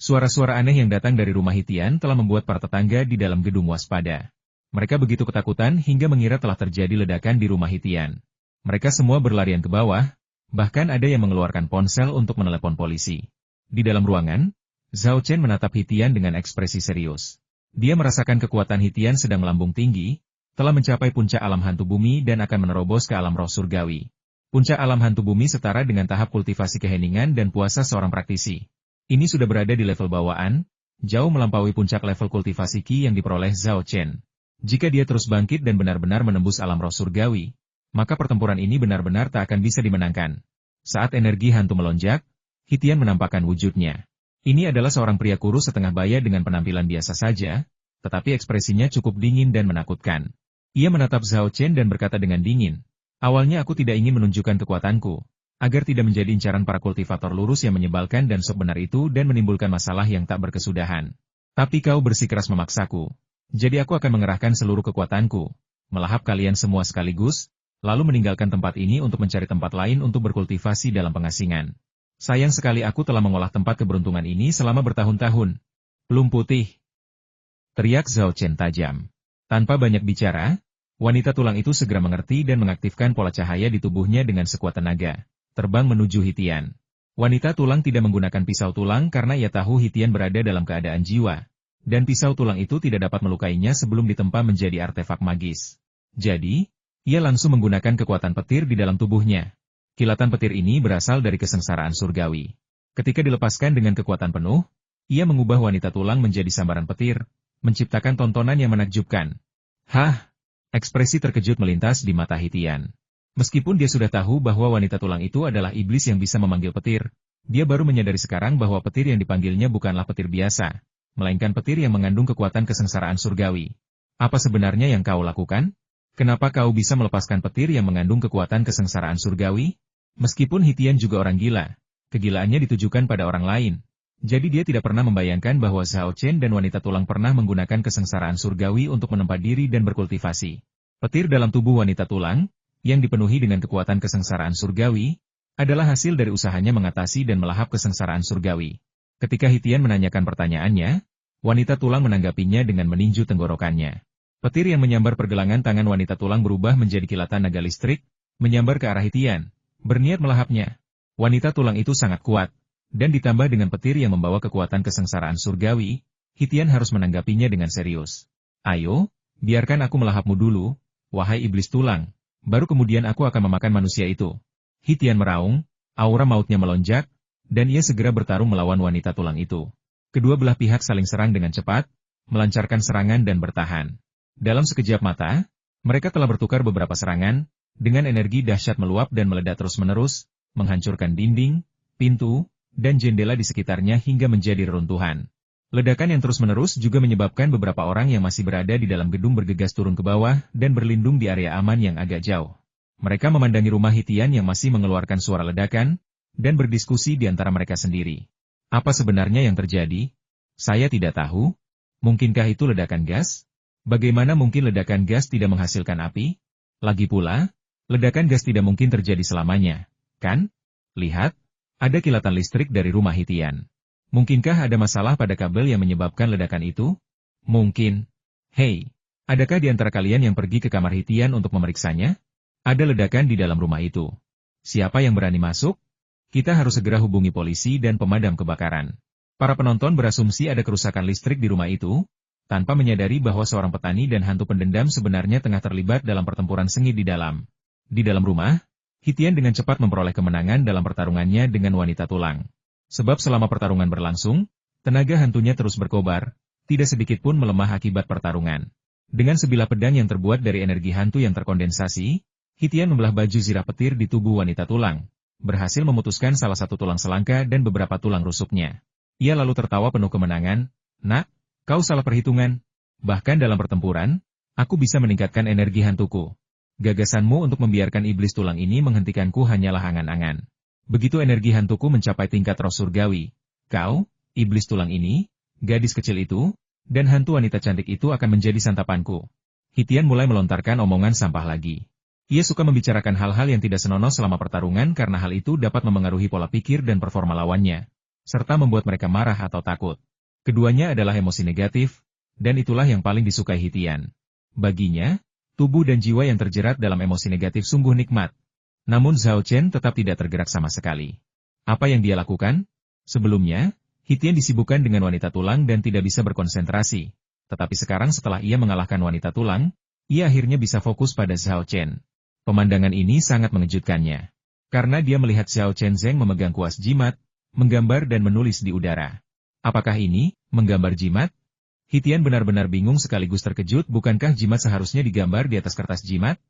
Suara-suara aneh yang datang dari rumah Hitian telah membuat para tetangga di dalam gedung waspada. Mereka begitu ketakutan hingga mengira telah terjadi ledakan di rumah Hitian. Mereka semua berlarian ke bawah, bahkan ada yang mengeluarkan ponsel untuk menelepon polisi. Di dalam ruangan, Zhao Chen menatap Hitian dengan ekspresi serius. Dia merasakan kekuatan Hitian sedang melambung tinggi, telah mencapai puncak alam hantu bumi dan akan menerobos ke alam roh surgawi. Puncak alam hantu bumi setara dengan tahap kultivasi keheningan dan puasa seorang praktisi. Ini sudah berada di level bawaan, jauh melampaui puncak level kultivasi Qi yang diperoleh Zhao Chen. Jika dia terus bangkit dan benar-benar menembus alam roh surgawi, maka pertempuran ini benar-benar tak akan bisa dimenangkan. Saat energi hantu melonjak, Hitian menampakkan wujudnya. Ini adalah seorang pria kurus setengah baya dengan penampilan biasa saja, tetapi ekspresinya cukup dingin dan menakutkan. Ia menatap Zhao Chen dan berkata dengan dingin, awalnya aku tidak ingin menunjukkan kekuatanku, agar tidak menjadi incaran para kultivator lurus yang menyebalkan dan sok benar itu dan menimbulkan masalah yang tak berkesudahan. Tapi kau bersikeras memaksaku. Jadi aku akan mengerahkan seluruh kekuatanku, melahap kalian semua sekaligus, lalu meninggalkan tempat ini untuk mencari tempat lain untuk berkultivasi dalam pengasingan. Sayang sekali aku telah mengolah tempat keberuntungan ini selama bertahun-tahun. Belum putih. Teriak Zhao Chen tajam. Tanpa banyak bicara, wanita tulang itu segera mengerti dan mengaktifkan pola cahaya di tubuhnya dengan sekuat tenaga, terbang menuju Hitian. Wanita tulang tidak menggunakan pisau tulang karena ia tahu Hitian berada dalam keadaan jiwa, dan pisau tulang itu tidak dapat melukainya sebelum ditempa menjadi artefak magis. Jadi, ia langsung menggunakan kekuatan petir di dalam tubuhnya. Kilatan petir ini berasal dari kesengsaraan surgawi. Ketika dilepaskan dengan kekuatan penuh, ia mengubah wanita tulang menjadi sambaran petir, menciptakan tontonan yang menakjubkan. Hah! Ekspresi terkejut melintas di mata Hitian. Meskipun dia sudah tahu bahwa wanita tulang itu adalah iblis yang bisa memanggil petir, Dia baru menyadari sekarang bahwa petir yang dipanggilnya bukanlah petir biasa, melainkan petir yang mengandung kekuatan kesengsaraan surgawi. Apa sebenarnya yang kau lakukan? Kenapa kau bisa melepaskan petir yang mengandung kekuatan kesengsaraan surgawi? Meskipun Hitian juga orang gila, kegilaannya ditujukan pada orang lain. Jadi dia tidak pernah membayangkan bahwa Zhao Chen dan wanita tulang pernah menggunakan kesengsaraan surgawi untuk menempa diri dan berkultivasi. Petir dalam tubuh wanita tulang, yang dipenuhi dengan kekuatan kesengsaraan surgawi, adalah hasil dari usahanya mengatasi dan melahap kesengsaraan surgawi. Ketika Hitian menanyakan pertanyaannya, wanita tulang menanggapinya dengan meninju tenggorokannya. Petir yang menyambar pergelangan tangan wanita tulang berubah menjadi kilatan naga listrik, menyambar ke arah Hitian, berniat melahapnya. Wanita tulang itu sangat kuat, dan ditambah dengan petir yang membawa kekuatan kesengsaraan surgawi, Hitian harus menanggapinya dengan serius. Ayo, biarkan aku melahapmu dulu, wahai iblis tulang, baru kemudian aku akan memakan manusia itu. Hitian meraung, aura mautnya melonjak, dan ia segera bertarung melawan wanita tulang itu. Kedua belah pihak saling serang dengan cepat, melancarkan serangan dan bertahan. Dalam sekejap mata, mereka telah bertukar beberapa serangan, dengan energi dahsyat meluap dan meledak terus-menerus, menghancurkan dinding, pintu, dan jendela di sekitarnya hingga menjadi reruntuhan. Ledakan yang terus-menerus juga menyebabkan beberapa orang yang masih berada di dalam gedung bergegas turun ke bawah dan berlindung di area aman yang agak jauh. Mereka memandangi rumah Hitian yang masih mengeluarkan suara ledakan, dan berdiskusi di antara mereka sendiri. Apa sebenarnya yang terjadi? Saya tidak tahu. Mungkinkah itu ledakan gas? Bagaimana mungkin ledakan gas tidak menghasilkan api? Lagi pula, ledakan gas tidak mungkin terjadi selamanya, kan? Lihat, ada kilatan listrik dari rumah Hitian. Mungkinkah ada masalah pada kabel yang menyebabkan ledakan itu? Mungkin. Hei, adakah di antara kalian yang pergi ke kamar Hitian untuk memeriksanya? Ada ledakan di dalam rumah itu. Siapa yang berani masuk? Kita harus segera hubungi polisi dan pemadam kebakaran. Para penonton berasumsi ada kerusakan listrik di rumah itu, tanpa menyadari bahwa seorang petani dan hantu pendendam sebenarnya tengah terlibat dalam pertempuran sengit di dalam. Di dalam rumah, Hitian dengan cepat memperoleh kemenangan dalam pertarungannya dengan wanita tulang. Sebab selama pertarungan berlangsung, tenaga hantunya terus berkobar, tidak sedikit pun melemah akibat pertarungan. Dengan sebilah pedang yang terbuat dari energi hantu yang terkondensasi, Hitian membelah baju zirah petir di tubuh wanita tulang, berhasil memutuskan salah satu tulang selangka dan beberapa tulang rusuknya. Ia lalu tertawa penuh kemenangan, "Nak, kau salah perhitungan. Bahkan dalam pertempuran, aku bisa meningkatkan energi hantuku. Gagasanmu untuk membiarkan iblis tulang ini menghentikanku hanyalah angan-angan. Begitu energi hantuku mencapai tingkat roh surgawi, kau, iblis tulang ini, gadis kecil itu, dan hantu wanita cantik itu akan menjadi santapanku." Hitian mulai melontarkan omongan sampah lagi. Ia suka membicarakan hal-hal yang tidak senonoh selama pertarungan karena hal itu dapat memengaruhi pola pikir dan performa lawannya, serta membuat mereka marah atau takut. Keduanya adalah emosi negatif, dan itulah yang paling disukai Hitian. Baginya, tubuh dan jiwa yang terjerat dalam emosi negatif sungguh nikmat. Namun Zhao Chen tetap tidak tergerak sama sekali. Apa yang dia lakukan? Sebelumnya, Hitian disibukkan dengan wanita tulang dan tidak bisa berkonsentrasi. Tetapi sekarang setelah ia mengalahkan wanita tulang, ia akhirnya bisa fokus pada Zhao Chen. Pemandangan ini sangat mengejutkannya. Karena dia melihat Zhao Chen Zeng memegang kuas jimat, menggambar dan menulis di udara. Apakah ini, menggambar jimat? Hitian benar-benar bingung sekaligus terkejut, bukankah jimat seharusnya digambar di atas kertas jimat?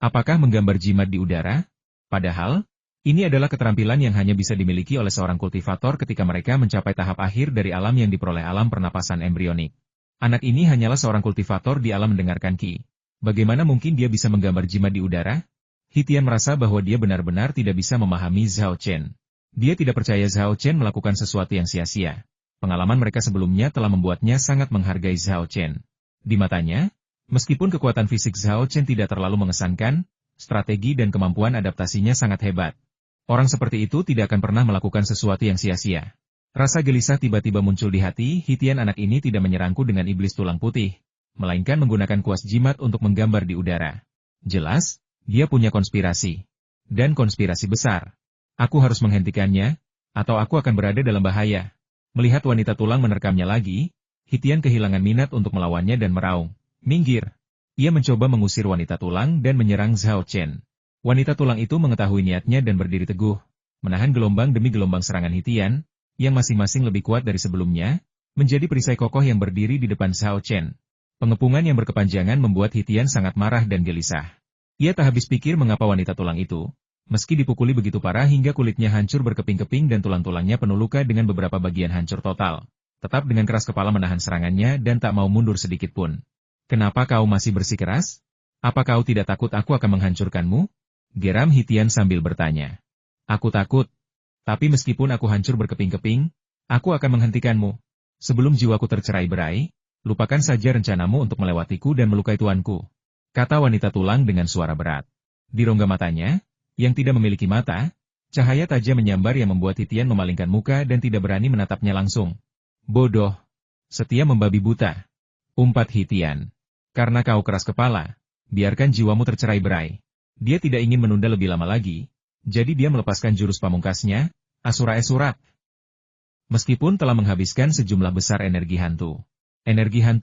Apakah menggambar jimat di udara? Padahal, ini adalah keterampilan yang hanya bisa dimiliki oleh seorang kultivator ketika mereka mencapai tahap akhir dari alam yang diperoleh alam pernapasan embrionik. Anak ini hanyalah seorang kultivator di alam mendengarkan Qi. Bagaimana mungkin dia bisa menggambar jimat di udara? Hitian merasa bahwa dia benar-benar tidak bisa memahami Zhao Chen. Dia tidak percaya Zhao Chen melakukan sesuatu yang sia-sia. Pengalaman mereka sebelumnya telah membuatnya sangat menghargai Zhao Chen. Di matanya, meskipun kekuatan fisik Zhao Chen tidak terlalu mengesankan, strategi dan kemampuan adaptasinya sangat hebat. Orang seperti itu tidak akan pernah melakukan sesuatu yang sia-sia. Rasa gelisah tiba-tiba muncul di hati. Hitian, anak ini tidak menyerangku dengan iblis tulang putih, melainkan menggunakan kuas jimat untuk menggambar di udara. Jelas, dia punya konspirasi. Dan konspirasi besar. Aku harus menghentikannya, atau aku akan berada dalam bahaya. Melihat wanita tulang menerkamnya lagi, Hitian kehilangan minat untuk melawannya dan meraung, "Minggir!" Ia mencoba mengusir wanita tulang dan menyerang Zhao Chen. Wanita tulang itu mengetahui niatnya dan berdiri teguh, menahan gelombang demi gelombang serangan Hitian, yang masing-masing lebih kuat dari sebelumnya, menjadi perisai kokoh yang berdiri di depan Zhao Chen. Pengepungan yang berkepanjangan membuat Hitian sangat marah dan gelisah. Ia tak habis pikir mengapa wanita tulang itu, Meski dipukuli begitu parah hingga kulitnya hancur berkeping-keping dan tulang-tulangnya penuh luka dengan beberapa bagian hancur total, tetap dengan keras kepala menahan serangannya dan tak mau mundur sedikit pun. Kenapa kau masih bersikeras? Apa kau tidak takut aku akan menghancurkanmu? Geram Hitian sambil bertanya. Aku takut. Tapi meskipun aku hancur berkeping-keping, aku akan menghentikanmu. Sebelum jiwaku tercerai-berai, lupakan saja rencanamu untuk melewatiku dan melukai tuanku. Kata wanita tulang dengan suara berat. Di rongga matanya, yang tidak memiliki mata, cahaya tajam menyambar yang membuat Hitian memalingkan muka dan tidak berani menatapnya langsung. Bodoh. Setia membabi buta. Umpat Hitian. Karena kau keras kepala, biarkan jiwamu tercerai-berai. Dia tidak ingin menunda lebih lama lagi, jadi dia melepaskan jurus pamungkasnya, Asura Esurat. Meskipun telah menghabiskan sejumlah besar energi hantu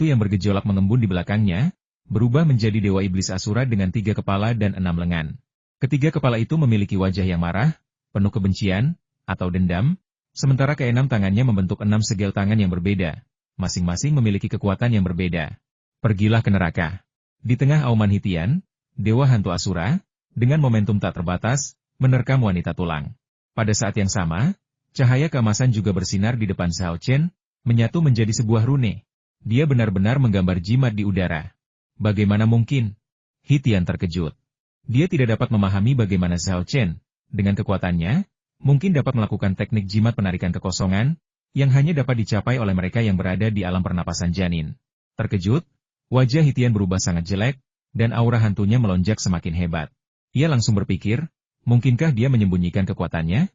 yang bergejolak mengembun di belakangnya, berubah menjadi Dewa Iblis Asura dengan 3 kepala dan 6 lengan. Ketiga kepala itu memiliki wajah yang marah, penuh kebencian, atau dendam, sementara keenam tangannya membentuk 6 segel tangan yang berbeda, masing-masing memiliki kekuatan yang berbeda. Pergilah ke neraka. Di tengah auman Hitian, Dewa Hantu Asura, dengan momentum tak terbatas, menerkam wanita tulang. Pada saat yang sama, cahaya keemasan juga bersinar di depan Zhao Chen, menyatu menjadi sebuah rune. Dia benar-benar menggambar jimat di udara. Bagaimana mungkin? Hitian terkejut. Dia tidak dapat memahami bagaimana Zhao Chen, dengan kekuatannya, mungkin dapat melakukan teknik jimat penarikan kekosongan, yang hanya dapat dicapai oleh mereka yang berada di alam pernapasan janin. Terkejut, wajah Hitian berubah sangat jelek, dan aura hantunya melonjak semakin hebat. Ia langsung berpikir, mungkinkah dia menyembunyikan kekuatannya?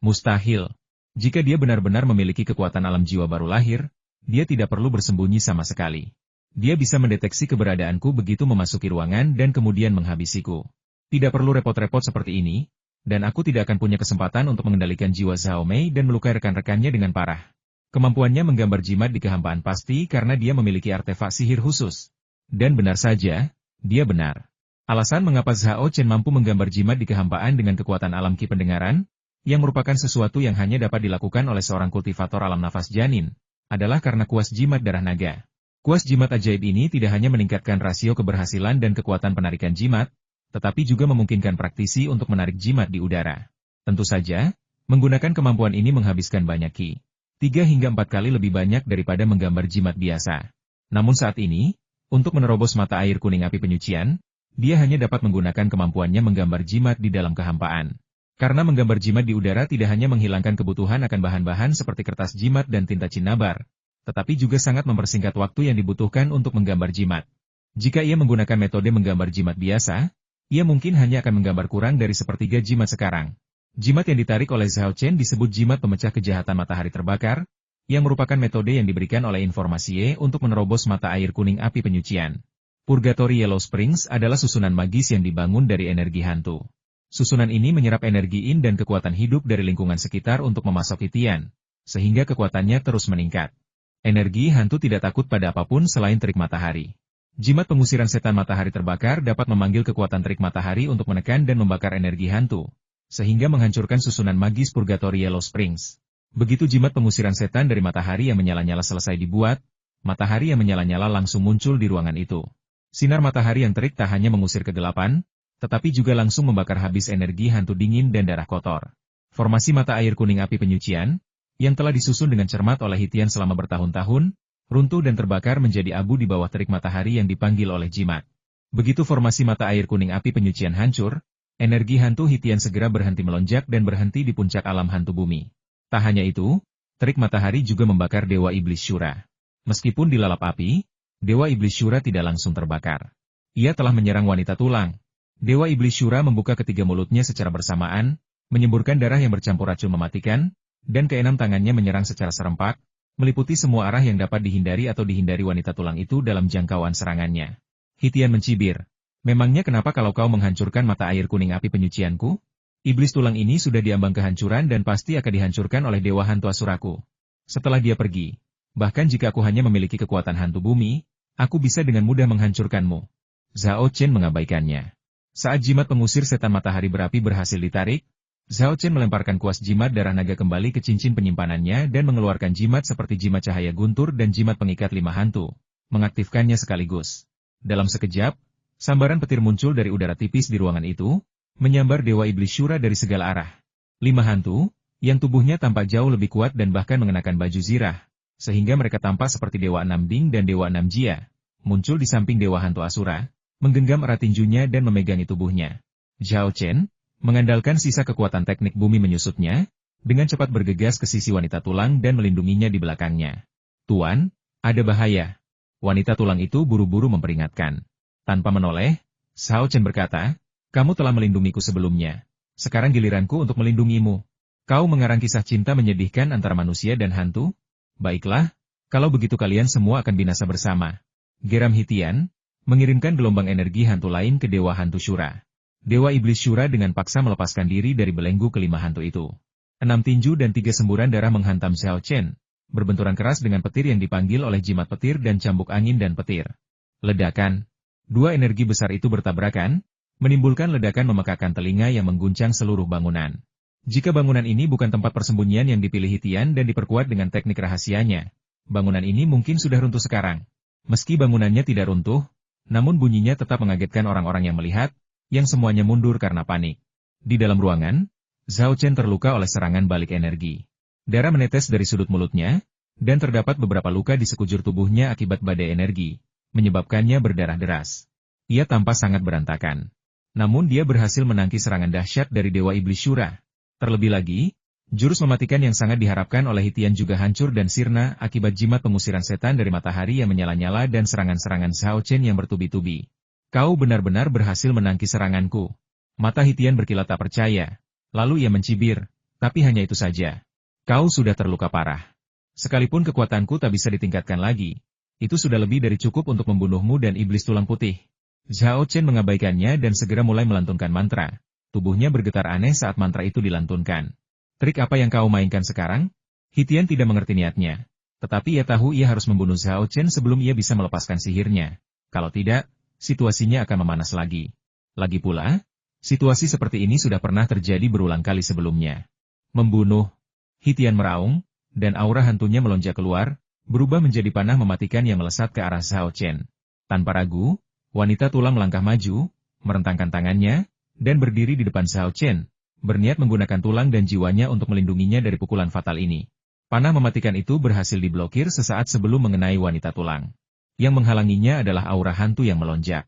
Mustahil. Jika dia benar-benar memiliki kekuatan alam jiwa baru lahir, dia tidak perlu bersembunyi sama sekali. Dia bisa mendeteksi keberadaanku begitu memasuki ruangan dan kemudian menghabisiku. Tidak perlu repot-repot seperti ini, dan aku tidak akan punya kesempatan untuk mengendalikan jiwa Zhao Mei dan melukai rekan-rekannya dengan parah. Kemampuannya menggambar jimat di kehampaan pasti karena dia memiliki artefak sihir khusus. Dan benar saja, dia benar. Alasan mengapa Zhao Chen mampu menggambar jimat di kehampaan dengan kekuatan alam ki pendengaran, yang merupakan sesuatu yang hanya dapat dilakukan oleh seorang kultivator alam nafas janin, adalah karena kuas jimat darah naga. Kuas jimat ajaib ini tidak hanya meningkatkan rasio keberhasilan dan kekuatan penarikan jimat, tetapi juga memungkinkan praktisi untuk menarik jimat di udara. Tentu saja, menggunakan kemampuan ini menghabiskan banyak ki. 3 hingga 4 kali lebih banyak daripada menggambar jimat biasa. Namun saat ini, untuk menerobos mata air kuning api penyucian, dia hanya dapat menggunakan kemampuannya menggambar jimat di dalam kehampaan. Karena menggambar jimat di udara tidak hanya menghilangkan kebutuhan akan bahan-bahan seperti kertas jimat dan tinta cinnabar, tetapi juga sangat mempersingkat waktu yang dibutuhkan untuk menggambar jimat. Jika ia menggunakan metode menggambar jimat biasa, ia mungkin hanya akan menggambar kurang dari sepertiga jimat sekarang. Jimat yang ditarik oleh Zhao Chen disebut jimat pemecah kejahatan matahari terbakar, yang merupakan metode yang diberikan oleh Informasie untuk menerobos mata air kuning api penyucian. Purgatory Yellow Springs adalah susunan magis yang dibangun dari energi hantu. Susunan ini menyerap energi yin dan kekuatan hidup dari lingkungan sekitar untuk memasok Hitian, sehingga kekuatannya terus meningkat. Energi hantu tidak takut pada apapun selain terik matahari. Jimat pengusiran setan matahari terbakar dapat memanggil kekuatan terik matahari untuk menekan dan membakar energi hantu, sehingga menghancurkan susunan magis Purgatory Yellow Springs. Begitu jimat pengusiran setan dari matahari yang menyala-nyala selesai dibuat, matahari yang menyala-nyala langsung muncul di ruangan itu. Sinar matahari yang terik tak hanya mengusir kegelapan, tetapi juga langsung membakar habis energi hantu dingin dan darah kotor. Formasi mata air kuning api penyucian, yang telah disusun dengan cermat oleh Hitian selama bertahun-tahun, runtuh dan terbakar menjadi abu di bawah terik matahari yang dipanggil oleh jimat. Begitu formasi mata air kuning api penyucian hancur, energi hantu Hitian segera berhenti melonjak dan berhenti di puncak alam hantu bumi. Tak hanya itu, terik matahari juga membakar Dewa Iblis Shura. Meskipun dilalap api, Dewa Iblis Shura tidak langsung terbakar. Ia telah menyerang wanita tulang. Dewa Iblis Shura membuka ketiga mulutnya secara bersamaan, menyemburkan darah yang bercampur racun mematikan, dan keenam tangannya menyerang secara serempak, meliputi semua arah yang dapat dihindari atau dihindari wanita tulang itu dalam jangkauan serangannya. Hitian mencibir. Memangnya kenapa kalau kau menghancurkan mata air kuning api penyucianku? Iblis tulang ini sudah diambang kehancuran dan pasti akan dihancurkan oleh Dewa Hantu Asuraku. Setelah dia pergi, bahkan jika aku hanya memiliki kekuatan hantu bumi, aku bisa dengan mudah menghancurkanmu. Zhao Chen mengabaikannya. Saat jimat pengusir setan matahari berapi berhasil ditarik, Zhao Chen melemparkan kuas jimat darah naga kembali ke cincin penyimpanannya dan mengeluarkan jimat seperti jimat cahaya guntur dan jimat pengikat 5 hantu, mengaktifkannya sekaligus. Dalam sekejap, sambaran petir muncul dari udara tipis di ruangan itu, menyambar Dewa Iblis Syura dari segala arah. 5 hantu, yang tubuhnya tampak jauh lebih kuat dan bahkan mengenakan baju zirah, sehingga mereka tampak seperti Dewa Enam Ding dan Dewa Enam Jia, muncul di samping Dewa Hantu Asura, menggenggam erat tinjunya dan memegangi tubuhnya. Zhao Chen, mengandalkan sisa kekuatan teknik bumi menyusutnya, dengan cepat bergegas ke sisi wanita tulang dan melindunginya di belakangnya. Tuan, ada bahaya. Wanita tulang itu buru-buru memperingatkan. Tanpa menoleh, Zhao Chen berkata, kamu telah melindungiku sebelumnya. Sekarang giliranku untuk melindungimu. Kau mengarang kisah cinta menyedihkan antara manusia dan hantu? Baiklah, kalau begitu kalian semua akan binasa bersama. Geram Hitian, mengirimkan gelombang energi hantu lain ke Dewa Hantu Syura. Dewa Iblis Syura dengan paksa melepaskan diri dari belenggu kelima hantu itu. 6 tinju dan 3 semburan darah menghantam Zhao Chen, berbenturan keras dengan petir yang dipanggil oleh jimat petir dan cambuk angin dan petir. Ledakan. 2 energi besar itu bertabrakan, menimbulkan ledakan memekakan telinga yang mengguncang seluruh bangunan. Jika bangunan ini bukan tempat persembunyian yang dipilih Hitian dan diperkuat dengan teknik rahasianya, bangunan ini mungkin sudah runtuh sekarang. Meski bangunannya tidak runtuh, namun bunyinya tetap mengagetkan orang-orang yang melihat, yang semuanya mundur karena panik. Di dalam ruangan, Zhao Chen terluka oleh serangan balik energi. Darah menetes dari sudut mulutnya, dan terdapat beberapa luka di sekujur tubuhnya akibat badai energi, menyebabkannya berdarah deras. Ia tampak sangat berantakan. Namun dia berhasil menangkis serangan dahsyat dari Dewa Iblis Syura. Terlebih lagi, jurus mematikan yang sangat diharapkan oleh Hitian juga hancur dan sirna akibat jimat pengusiran setan dari matahari yang menyala-nyala dan serangan-serangan Zhao Chen yang bertubi-tubi. Kau benar-benar berhasil menangkis seranganku. Mata Hitian berkilat tak percaya. Lalu ia mencibir, tapi hanya itu saja. Kau sudah terluka parah. Sekalipun kekuatanku tak bisa ditingkatkan lagi, itu sudah lebih dari cukup untuk membunuhmu dan iblis tulang putih. Zhao Chen mengabaikannya dan segera mulai melantunkan mantra. Tubuhnya bergetar aneh saat mantra itu dilantunkan. Trik apa yang kau mainkan sekarang? Hitian tidak mengerti niatnya. Tetapi ia tahu ia harus membunuh Zhao Chen sebelum ia bisa melepaskan sihirnya. Kalau tidak, situasinya akan memanas lagi. Lagi pula, situasi seperti ini sudah pernah terjadi berulang kali sebelumnya. Membunuh. Hitian meraung, dan aura hantunya melonjak keluar, berubah menjadi panah mematikan yang melesat ke arah Zhao Chen. Tanpa ragu, wanita tulang melangkah maju, merentangkan tangannya, dan berdiri di depan Zhao Chen, berniat menggunakan tulang dan jiwanya untuk melindunginya dari pukulan fatal ini. Panah mematikan itu berhasil diblokir sesaat sebelum mengenai wanita tulang. Yang menghalanginya adalah aura hantu yang melonjak.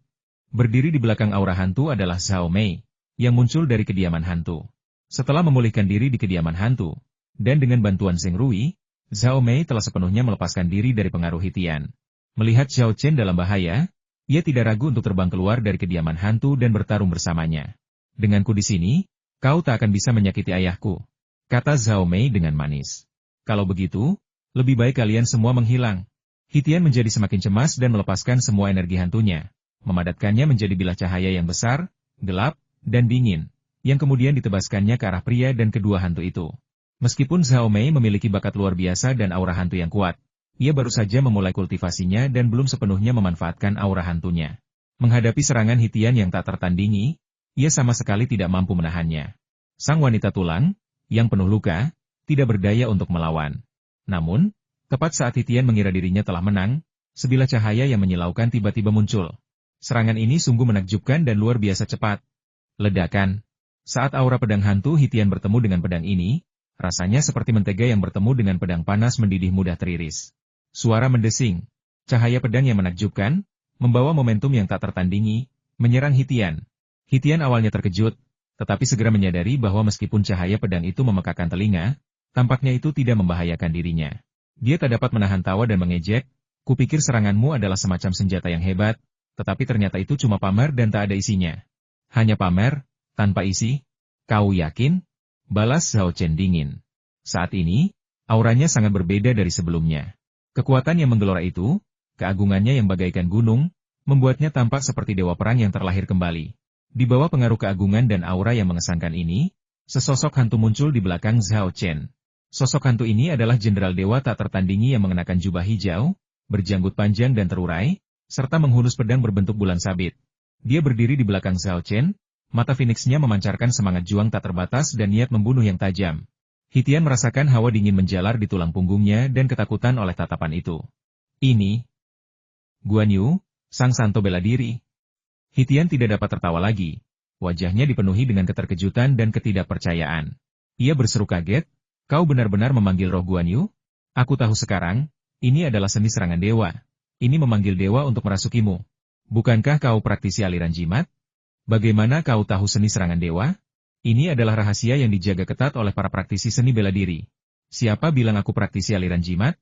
Berdiri di belakang aura hantu adalah Zhao Mei, yang muncul dari kediaman hantu. Setelah memulihkan diri di kediaman hantu, dan dengan bantuan Zheng Rui, Zhao Mei telah sepenuhnya melepaskan diri dari pengaruh Hitian. Melihat Zhao Chen dalam bahaya, ia tidak ragu untuk terbang keluar dari kediaman hantu dan bertarung bersamanya. Denganku di sini, kau tak akan bisa menyakiti ayahku, kata Zhao Mei dengan manis. Kalau begitu, lebih baik kalian semua menghilang. Hitian menjadi semakin cemas dan melepaskan semua energi hantunya, memadatkannya menjadi bilah cahaya yang besar, gelap, dan dingin, yang kemudian ditebaskannya ke arah pria dan kedua hantu itu. Meskipun Zhao Mei memiliki bakat luar biasa dan aura hantu yang kuat, ia baru saja memulai kultivasinya dan belum sepenuhnya memanfaatkan aura hantunya. Menghadapi serangan Hitian yang tak tertandingi, ia sama sekali tidak mampu menahannya. Sang wanita tulang, yang penuh luka, tidak berdaya untuk melawan. Namun, tepat saat Hitian mengira dirinya telah menang, sebilah cahaya yang menyilaukan tiba-tiba muncul. Serangan ini sungguh menakjubkan dan luar biasa cepat. Ledakan. Saat aura pedang hantu Hitian bertemu dengan pedang ini, rasanya seperti mentega yang bertemu dengan pedang panas mendidih mudah teriris. Suara mendesing. Cahaya pedang yang menakjubkan, membawa momentum yang tak tertandingi, menyerang Hitian. Hitian awalnya terkejut, tetapi segera menyadari bahwa meskipun cahaya pedang itu memekakan telinga, tampaknya itu tidak membahayakan dirinya. Dia tak dapat menahan tawa dan mengejek, kupikir seranganmu adalah semacam senjata yang hebat, tetapi ternyata itu cuma pamer dan tak ada isinya. Hanya pamer, tanpa isi? Kau yakin? Balas Zhao Chen dingin. Saat ini, auranya sangat berbeda dari sebelumnya. Kekuatan yang menggelora itu, keagungannya yang bagaikan gunung, membuatnya tampak seperti dewa perang yang terlahir kembali. Di bawah pengaruh keagungan dan aura yang mengesankan ini, sesosok hantu muncul di belakang Zhao Chen. Sosok hantu ini adalah jenderal dewa tak tertandingi yang mengenakan jubah hijau, berjanggut panjang dan terurai, serta menghunus pedang berbentuk bulan sabit. Dia berdiri di belakang Zhao Chen, mata Phoenix-nya memancarkan semangat juang tak terbatas dan niat membunuh yang tajam. Hitian merasakan hawa dingin menjalar di tulang punggungnya dan ketakutan oleh tatapan itu. Ini Guan Yu, sang santo bela diri. Hitian tidak dapat tertawa lagi. Wajahnya dipenuhi dengan keterkejutan dan ketidakpercayaan. Ia berseru kaget, "Kau benar-benar memanggil roh Guan Yu? Aku tahu sekarang, ini adalah seni serangan dewa. Ini memanggil dewa untuk merasukimu. Bukankah kau praktisi aliran jimat? Bagaimana kau tahu seni serangan dewa? Ini adalah rahasia yang dijaga ketat oleh para praktisi seni bela diri. Siapa bilang aku praktisi aliran jimat?"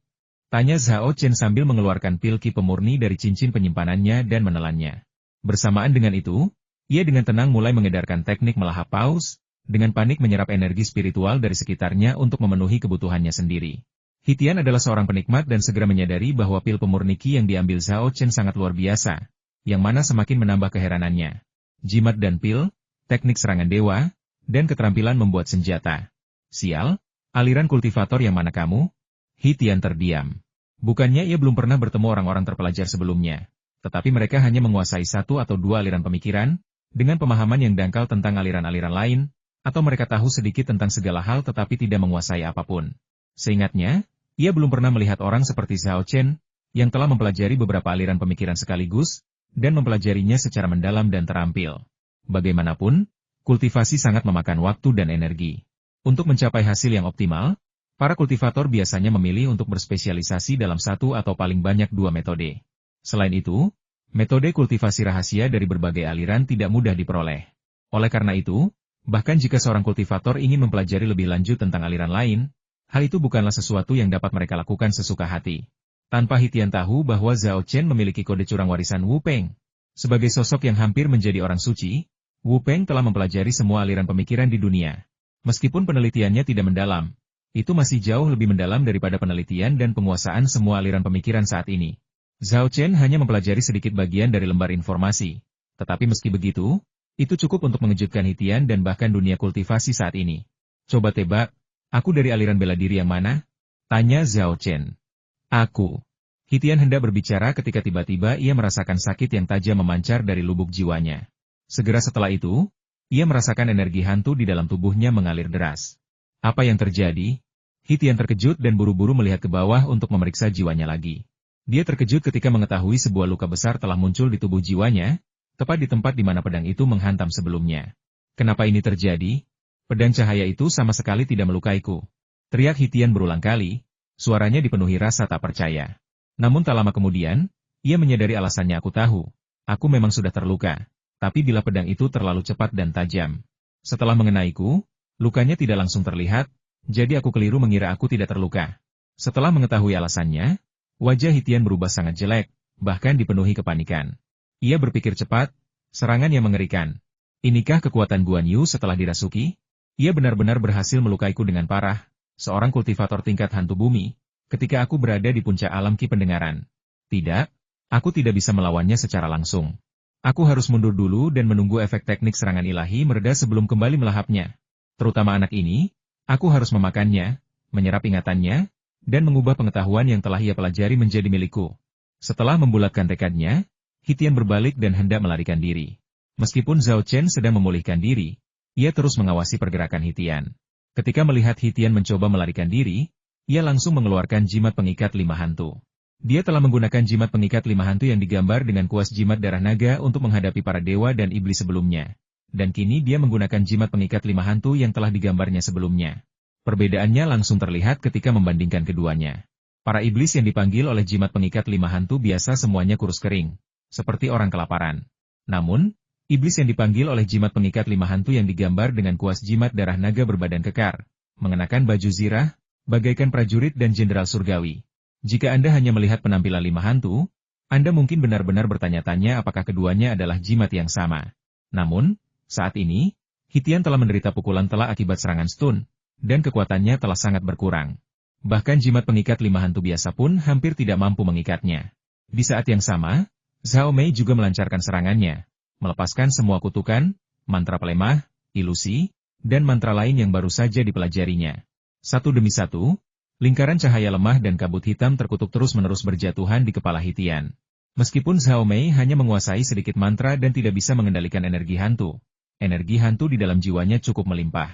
Tanya Zhao Chen sambil mengeluarkan pil ki pemurni dari cincin penyimpanannya dan menelannya. Bersamaan dengan itu, ia dengan tenang mulai mengedarkan teknik melahap paus, dengan panik menyerap energi spiritual dari sekitarnya untuk memenuhi kebutuhannya sendiri. Hitian adalah seorang penikmat dan segera menyadari bahwa pil pemurni ki yang diambil Zhao Chen sangat luar biasa, yang mana semakin menambah keheranannya. Jimat dan pil, teknik serangan dewa, dan keterampilan membuat senjata. Sial, aliran kultivator yang mana kamu? Hitian terdiam. Bukannya ia belum pernah bertemu orang-orang terpelajar sebelumnya, tetapi mereka hanya menguasai satu atau dua aliran pemikiran, dengan pemahaman yang dangkal tentang aliran-aliran lain, atau mereka tahu sedikit tentang segala hal tetapi tidak menguasai apapun. Seingatnya, ia belum pernah melihat orang seperti Zhao Chen, yang telah mempelajari beberapa aliran pemikiran sekaligus, dan mempelajarinya secara mendalam dan terampil. Bagaimanapun, kultivasi sangat memakan waktu dan energi. Untuk mencapai hasil yang optimal, para kultivator biasanya memilih untuk berspesialisasi dalam satu atau paling banyak dua metode. Selain itu, metode kultivasi rahasia dari berbagai aliran tidak mudah diperoleh. Oleh karena itu, bahkan jika seorang kultivator ingin mempelajari lebih lanjut tentang aliran lain, hal itu bukanlah sesuatu yang dapat mereka lakukan sesuka hati. Tanpa Hitian tahu bahwa Zhao Chen memiliki kode curang warisan Wu Peng. Sebagai sosok yang hampir menjadi orang suci, Wu Peng telah mempelajari semua aliran pemikiran di dunia. Meskipun penelitiannya tidak mendalam, itu masih jauh lebih mendalam daripada penelitian dan penguasaan semua aliran pemikiran saat ini. Zhao Chen hanya mempelajari sedikit bagian dari lembar informasi. Tetapi meski begitu, itu cukup untuk mengejutkan Hitian dan bahkan dunia kultivasi saat ini. Coba tebak, aku dari aliran bela diri yang mana? Tanya Zhao Chen. Aku. Hitian hendak berbicara ketika tiba-tiba ia merasakan sakit yang tajam memancar dari lubuk jiwanya. Segera setelah itu, ia merasakan energi hantu di dalam tubuhnya mengalir deras. Apa yang terjadi? Hitian terkejut dan buru-buru melihat ke bawah untuk memeriksa jiwanya lagi. Dia terkejut ketika mengetahui sebuah luka besar telah muncul di tubuh jiwanya, tepat di tempat di mana pedang itu menghantam sebelumnya. Kenapa ini terjadi? Pedang cahaya itu sama sekali tidak melukaiku. Teriak Hitian berulang kali, suaranya dipenuhi rasa tak percaya. Namun tak lama kemudian, ia menyadari alasannya. Aku tahu, aku memang sudah terluka, tapi bila pedang itu terlalu cepat dan tajam. Setelah mengenaiku, lukanya tidak langsung terlihat, jadi aku keliru mengira aku tidak terluka. Setelah mengetahui alasannya, wajah Hitian berubah sangat jelek, bahkan dipenuhi kepanikan. Ia berpikir cepat, serangan yang mengerikan. Inikah kekuatan Guan Yu setelah dirasuki? Ia benar-benar berhasil melukaiku dengan parah, seorang kultivator tingkat hantu bumi, ketika aku berada di puncak alam ki pendengaran. Tidak, aku tidak bisa melawannya secara langsung. Aku harus mundur dulu dan menunggu efek teknik serangan ilahi mereda sebelum kembali melahapnya. Terutama anak ini, aku harus memakannya, menyerap ingatannya, dan mengubah pengetahuan yang telah ia pelajari menjadi milikku. Setelah membulatkan tekadnya, Hitian berbalik dan hendak melarikan diri. Meskipun Zhao Chen sedang memulihkan diri, ia terus mengawasi pergerakan Hitian. Ketika melihat Hitian mencoba melarikan diri, ia langsung mengeluarkan jimat pengikat 5 hantu. Dia telah menggunakan jimat pengikat 5 hantu yang digambar dengan kuas jimat darah naga untuk menghadapi para dewa dan iblis sebelumnya. Dan kini dia menggunakan jimat pengikat 5 hantu yang telah digambarnya sebelumnya. Perbedaannya langsung terlihat ketika membandingkan keduanya. Para iblis yang dipanggil oleh jimat pengikat 5 hantu biasa semuanya kurus kering, seperti orang kelaparan. Namun, iblis yang dipanggil oleh jimat pengikat 5 hantu yang digambar dengan kuas jimat darah naga berbadan kekar, mengenakan baju zirah, bagaikan prajurit dan jenderal surgawi. Jika Anda hanya melihat penampilan 5 hantu, Anda mungkin benar-benar bertanya-tanya apakah keduanya adalah jimat yang sama. Namun, saat ini, Hitian telah menderita pukulan telak akibat serangan stun, dan kekuatannya telah sangat berkurang. Bahkan jimat pengikat 5 hantu biasa pun hampir tidak mampu mengikatnya. Di saat yang sama, Zhao Mei juga melancarkan serangannya, melepaskan semua kutukan, mantra pelemah, ilusi, dan mantra lain yang baru saja dipelajarinya. Satu demi satu, lingkaran cahaya lemah dan kabut hitam terkutuk terus-menerus berjatuhan di kepala Hitian. Meskipun Zhao Mei hanya menguasai sedikit mantra dan tidak bisa mengendalikan energi hantu di dalam jiwanya cukup melimpah.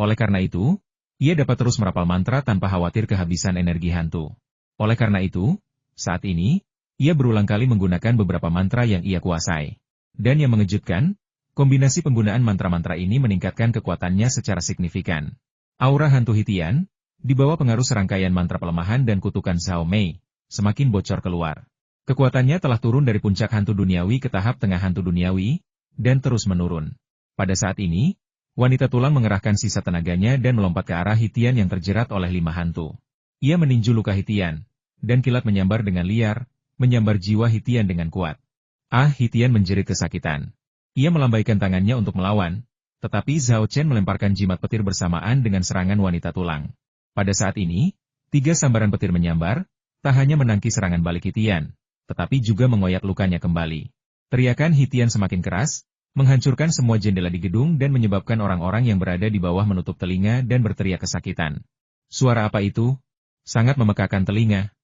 Oleh karena itu, ia dapat terus merapal mantra tanpa khawatir kehabisan energi hantu. Oleh karena itu, saat ini, ia berulang kali menggunakan beberapa mantra yang ia kuasai. Dan yang mengejutkan, Kombinasi penggunaan mantra-mantra ini meningkatkan kekuatannya secara signifikan. Aura hantu Hitian, di bawah pengaruh serangkaian mantra pelemahan dan kutukan Zhao Mei, semakin bocor keluar. Kekuatannya telah turun dari puncak hantu duniawi ke tahap tengah hantu duniawi, dan terus menurun. Pada saat ini, wanita tulang mengerahkan sisa tenaganya dan melompat ke arah Hitian yang terjerat oleh 5 hantu. Ia meninju luka Hitian, dan kilat menyambar dengan liar, menyambar jiwa Hitian dengan kuat. Hitian menjerit kesakitan. Ia melambaikan tangannya untuk melawan, tetapi Zhao Chen melemparkan jimat petir bersamaan dengan serangan wanita tulang. Pada saat ini, 3 sambaran petir menyambar, tak hanya menangkis serangan balik Hitian, tetapi juga mengoyak lukanya kembali. Teriakan Hitian semakin keras, menghancurkan semua jendela di gedung dan menyebabkan orang-orang yang berada di bawah menutup telinga dan berteriak kesakitan. Suara apa itu? Sangat memekakan telinga.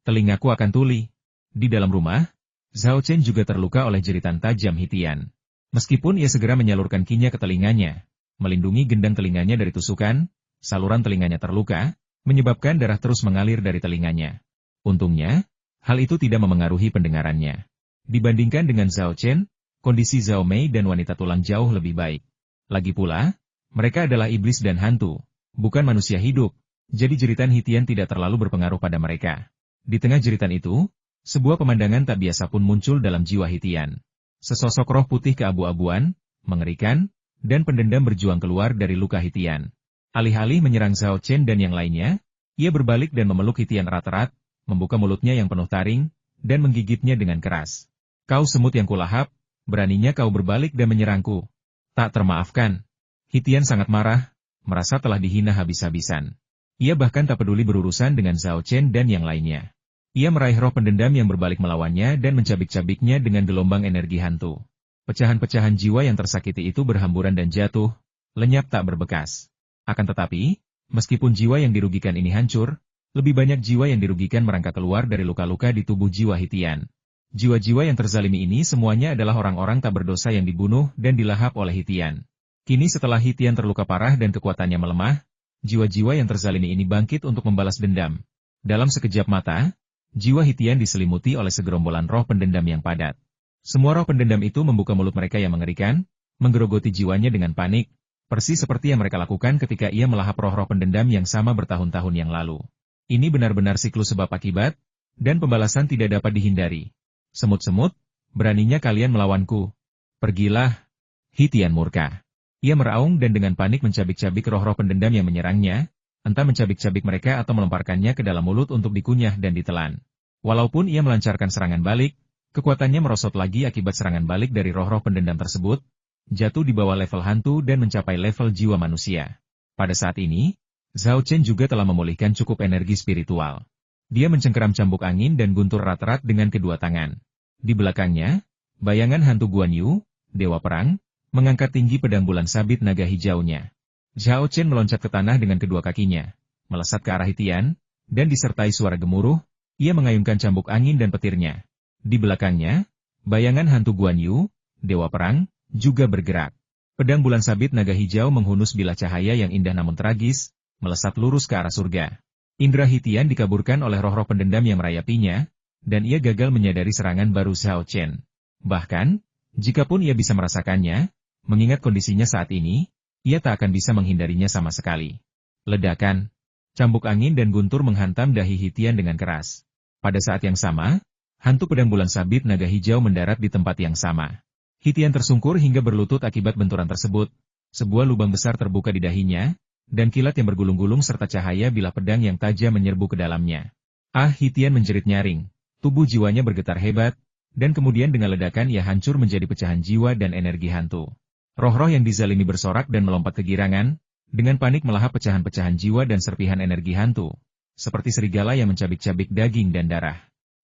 Telingaku akan tuli. Di dalam rumah, Zhao Chen juga terluka oleh jeritan tajam Hitian. Meskipun ia segera menyalurkan kinya ke telinganya, melindungi gendang telinganya dari tusukan, saluran telinganya terluka, menyebabkan darah terus mengalir dari telinganya. Untungnya, hal itu tidak memengaruhi pendengarannya. Dibandingkan dengan Zhao Chen, kondisi Zhao Mei dan wanita tulang jauh lebih baik. Lagi pula, mereka adalah iblis dan hantu, bukan manusia hidup, jadi jeritan Hitian tidak terlalu berpengaruh pada mereka. Di tengah jeritan itu, sebuah pemandangan tak biasa pun muncul dalam jiwa Hitian. Sesosok roh putih keabu-abuan, mengerikan, dan pendendam berjuang keluar dari luka Hitian. Alih-alih menyerang Zhao Chen dan yang lainnya, ia berbalik dan memeluk Hitian erat-erat, membuka mulutnya yang penuh taring, dan menggigitnya dengan keras. Kau semut yang kulahap, beraninya kau berbalik dan menyerangku. Tak termaafkan. Hitian sangat marah, merasa telah dihina habis-habisan. Ia bahkan tak peduli berurusan dengan Zhao Chen dan yang lainnya. Ia meraih roh pendendam yang berbalik melawannya dan mencabik-cabiknya dengan gelombang energi hantu. Pecahan-pecahan jiwa yang tersakiti itu berhamburan dan jatuh, lenyap tak berbekas. Akan tetapi, meskipun jiwa yang dirugikan ini hancur, lebih banyak jiwa yang dirugikan merangkak keluar dari luka-luka di tubuh jiwa Hitian. Jiwa-jiwa yang terzalimi ini semuanya adalah orang-orang tak berdosa yang dibunuh dan dilahap oleh Hitian. Kini setelah Hitian terluka parah dan kekuatannya melemah, jiwa-jiwa yang terzalimi ini bangkit untuk membalas dendam. Dalam sekejap mata, jiwa Hitian diselimuti oleh segerombolan roh pendendam yang padat. Semua roh pendendam itu membuka mulut mereka yang mengerikan, menggerogoti jiwanya dengan panik, persis seperti yang mereka lakukan ketika ia melahap roh-roh pendendam yang sama bertahun-tahun yang lalu. Ini benar-benar siklus sebab akibat, dan pembalasan tidak dapat dihindari. Semut-semut, beraninya kalian melawanku. Pergilah. Hitian murka. Ia meraung dan dengan panik mencabik-cabik roh-roh pendendam yang menyerangnya, entah mencabik-cabik mereka atau melemparkannya ke dalam mulut untuk dikunyah dan ditelan. Walaupun ia melancarkan serangan balik, kekuatannya merosot lagi akibat serangan balik dari roh-roh pendendam tersebut, jatuh di bawah level hantu dan mencapai level jiwa manusia. Pada saat ini, Zhao Chen juga telah memulihkan cukup energi spiritual. Dia mencengkeram cambuk angin dan guntur erat-erat dengan kedua tangan. Di belakangnya, bayangan hantu Guan Yu, Dewa Perang, mengangkat tinggi pedang bulan sabit naga hijaunya. Zhao Chen meloncat ke tanah dengan kedua kakinya, melesat ke arah Hitian, dan disertai suara gemuruh, ia mengayunkan cambuk angin dan petirnya. Di belakangnya, bayangan hantu Guan Yu, Dewa Perang, juga bergerak. Pedang bulan sabit naga hijau menghunus bilah cahaya yang indah namun tragis, melesat lurus ke arah surga. Indra Hitian dikaburkan oleh roh-roh pendendam yang merayapinya, dan ia gagal menyadari serangan baru Zhao Chen. Bahkan, jikapun ia bisa merasakannya, mengingat kondisinya saat ini, ia tak akan bisa menghindarinya sama sekali. Ledakan, cambuk angin dan guntur menghantam dahi Hitian dengan keras. Pada saat yang sama, hantu pedang bulan sabit naga hijau mendarat di tempat yang sama. Hitian tersungkur hingga berlutut akibat benturan tersebut. Sebuah lubang besar terbuka di dahinya, dan kilat yang bergulung-gulung serta cahaya bilah pedang yang tajam menyerbu ke dalamnya. Hitian menjerit nyaring. Tubuh jiwanya bergetar hebat, dan kemudian dengan ledakan ia hancur menjadi pecahan jiwa dan energi hantu. Roh-roh yang dizalimi bersorak dan melompat kegirangan, dengan panik melahap pecahan-pecahan jiwa dan serpihan energi hantu, seperti serigala yang mencabik-cabik daging dan darah.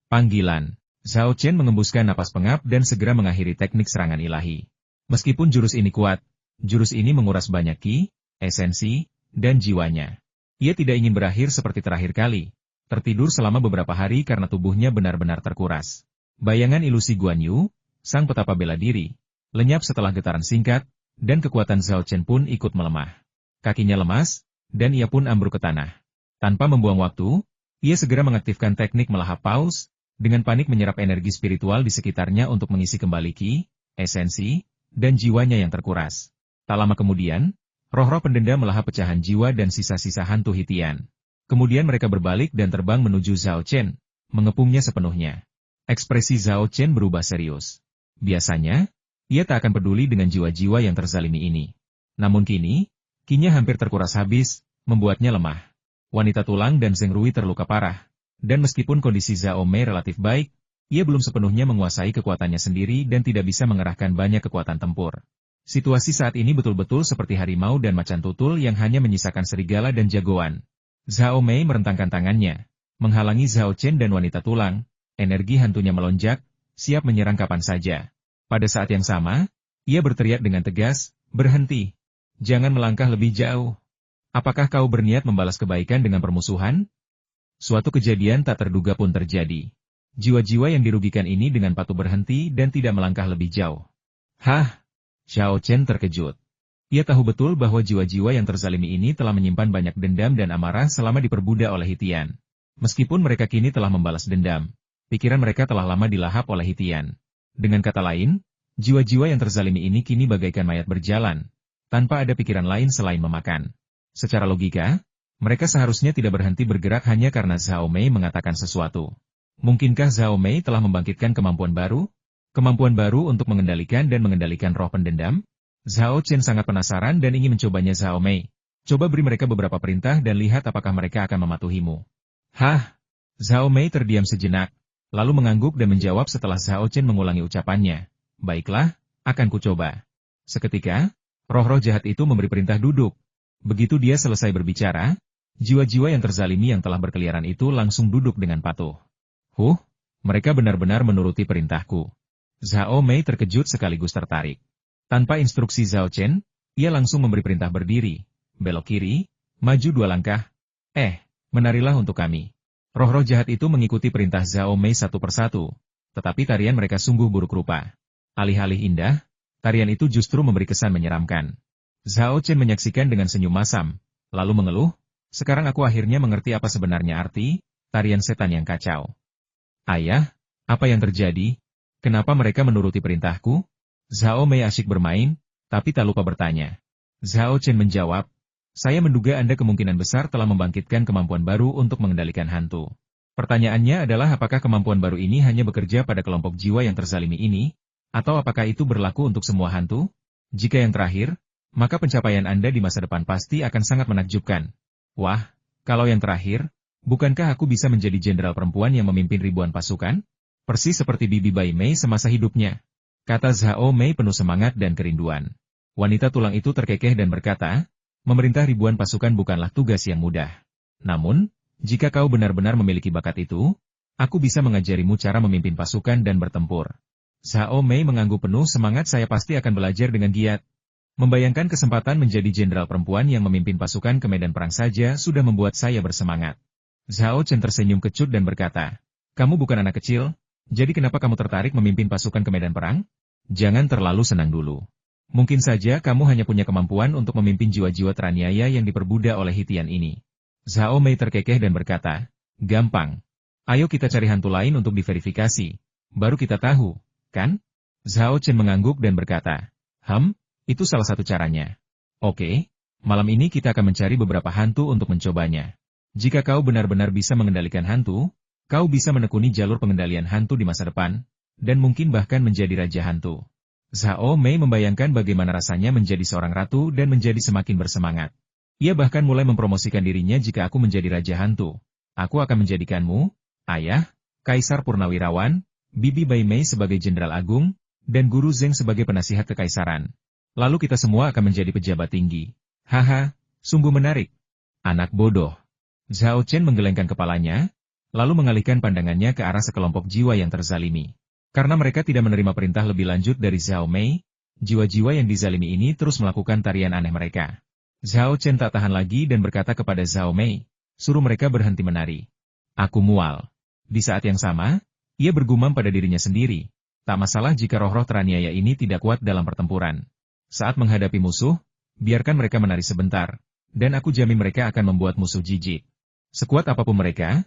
Panggilan. Zhao Chen mengembuskan napas pengap dan segera mengakhiri teknik serangan ilahi. Meskipun jurus ini kuat, jurus ini menguras banyak ki, esensi, dan jiwanya. Ia tidak ingin berakhir seperti terakhir kali, tertidur selama beberapa hari karena tubuhnya benar-benar terkuras. Bayangan ilusi Guan Yu, sang petapa bela diri, lenyap setelah getaran singkat, dan kekuatan Zhao Chen pun ikut melemah. Kakinya lemas, dan ia pun ambruk ke tanah. Tanpa membuang waktu, ia segera mengaktifkan teknik melahap paus, dengan panik menyerap energi spiritual di sekitarnya untuk mengisi kembali ki, esensi, dan jiwanya yang terkuras. Tak lama kemudian, roh-roh pendendam melahap pecahan jiwa dan sisa-sisa hantu Hitian. Kemudian mereka berbalik dan terbang menuju Zhao Chen, mengepungnya sepenuhnya. Ekspresi Zhao Chen berubah serius. Biasanya, ia tak akan peduli dengan jiwa-jiwa yang terzalimi ini. Namun kini, kinya hampir terkuras habis, membuatnya lemah. Wanita tulang dan Zheng Rui terluka parah. Dan meskipun kondisi Zhao Mei relatif baik, ia belum sepenuhnya menguasai kekuatannya sendiri dan tidak bisa mengerahkan banyak kekuatan tempur. Situasi saat ini betul-betul seperti harimau dan macan tutul yang hanya menyisakan serigala dan jagoan. Zhao Mei merentangkan tangannya, menghalangi Zhao Chen dan wanita tulang, energi hantunya melonjak, siap menyerang kapan saja. Pada saat yang sama, ia berteriak dengan tegas, "Berhenti! Jangan melangkah lebih jauh. Apakah kau berniat membalas kebaikan dengan permusuhan?" Suatu kejadian tak terduga pun terjadi. Jiwa-jiwa yang dirugikan ini dengan patuh berhenti dan tidak melangkah lebih jauh. Hah! Zhao Chen terkejut. Ia tahu betul bahwa jiwa-jiwa yang terzalimi ini telah menyimpan banyak dendam dan amarah selama diperbudak oleh Hitian. Meskipun mereka kini telah membalas dendam, pikiran mereka telah lama dilahap oleh Hitian. Dengan kata lain, jiwa-jiwa yang terzalimi ini kini bagaikan mayat berjalan, tanpa ada pikiran lain selain memakan. Secara logika, mereka seharusnya tidak berhenti bergerak hanya karena Zhao Mei mengatakan sesuatu. Mungkinkah Zhao Mei telah membangkitkan kemampuan baru? Kemampuan baru untuk mengendalikan dan mengendalikan roh pendendam? Zhao Chen sangat penasaran dan ingin mencobanya Zhao Mei. Coba beri mereka beberapa perintah dan lihat apakah mereka akan mematuhimu. Hah? Zhao Mei terdiam sejenak, lalu mengangguk dan menjawab setelah Zhao Chen mengulangi ucapannya. Baiklah, akan kucoba. Seketika, roh-roh jahat itu memberi perintah duduk. Begitu dia selesai berbicara, jiwa-jiwa yang terzalimi yang telah berkeliaran itu langsung duduk dengan patuh. Mereka benar-benar menuruti perintahku. Zhao Mei terkejut sekaligus tertarik. Tanpa instruksi Zhao Chen, ia langsung memberi perintah berdiri, belok kiri, maju 2 langkah. Menarilah untuk kami. Roh-roh jahat itu mengikuti perintah Zhao Mei satu persatu, tetapi tarian mereka sungguh buruk rupa. Alih-alih indah, tarian itu justru memberi kesan menyeramkan. Zhao Chen menyaksikan dengan senyum masam, lalu mengeluh, sekarang aku akhirnya mengerti apa sebenarnya arti tarian setan yang kacau. Ayah, apa yang terjadi? Kenapa mereka menuruti perintahku? Zhao Mei asyik bermain, tapi tak lupa bertanya. Zhao Chen menjawab, saya menduga Anda kemungkinan besar telah membangkitkan kemampuan baru untuk mengendalikan hantu. Pertanyaannya adalah apakah kemampuan baru ini hanya bekerja pada kelompok jiwa yang terzalimi ini, atau apakah itu berlaku untuk semua hantu? Jika yang terakhir, maka pencapaian Anda di masa depan pasti akan sangat menakjubkan. Wah, kalau yang terakhir, bukankah aku bisa menjadi jenderal perempuan yang memimpin ribuan pasukan? Persis seperti Bibi Bai Mei semasa hidupnya, kata Zhao Mei penuh semangat dan kerinduan. Wanita tulang itu terkekeh dan berkata, memerintah ribuan pasukan bukanlah tugas yang mudah. Namun, jika kau benar-benar memiliki bakat itu, aku bisa mengajarimu cara memimpin pasukan dan bertempur. Zhao Mei mengangguk penuh semangat, saya pasti akan belajar dengan giat. Membayangkan kesempatan menjadi jenderal perempuan yang memimpin pasukan ke medan perang saja sudah membuat saya bersemangat. Zhao Chen tersenyum kecut dan berkata, kamu bukan anak kecil, jadi kenapa kamu tertarik memimpin pasukan ke medan perang? Jangan terlalu senang dulu. Mungkin saja kamu hanya punya kemampuan untuk memimpin jiwa-jiwa teraniaya yang diperbudak oleh Hitian ini. Zhao Mei terkekeh dan berkata, gampang. Ayo kita cari hantu lain untuk diverifikasi. Baru kita tahu, kan? Zhao Chen mengangguk dan berkata, itu salah satu caranya. Oke, malam ini kita akan mencari beberapa hantu untuk mencobanya. Jika kau benar-benar bisa mengendalikan hantu, kau bisa menekuni jalur pengendalian hantu di masa depan, dan mungkin bahkan menjadi raja hantu. Zhao Mei membayangkan bagaimana rasanya menjadi seorang ratu dan menjadi semakin bersemangat. Ia bahkan mulai mempromosikan dirinya, jika aku menjadi raja hantu, aku akan menjadikanmu, ayah, kaisar purnawirawan, Bibi Bai Mei sebagai jenderal agung, dan Guru Zheng sebagai penasihat kekaisaran. Lalu kita semua akan menjadi pejabat tinggi. Haha, sungguh menarik. Anak bodoh. Zhao Chen menggelengkan kepalanya, lalu mengalihkan pandangannya ke arah sekelompok jiwa yang terzalimi. Karena mereka tidak menerima perintah lebih lanjut dari Zhao Mei, jiwa-jiwa yang dizalimi ini terus melakukan tarian aneh mereka. Zhao Chen tak tahan lagi dan berkata kepada Zhao Mei, suruh mereka berhenti menari. Aku mual. Di saat yang sama, ia bergumam pada dirinya sendiri, tak masalah jika roh-roh teraniaya ini tidak kuat dalam pertempuran. Saat menghadapi musuh, biarkan mereka menari sebentar, dan aku jamin mereka akan membuat musuh jijik. Sekuat apapun mereka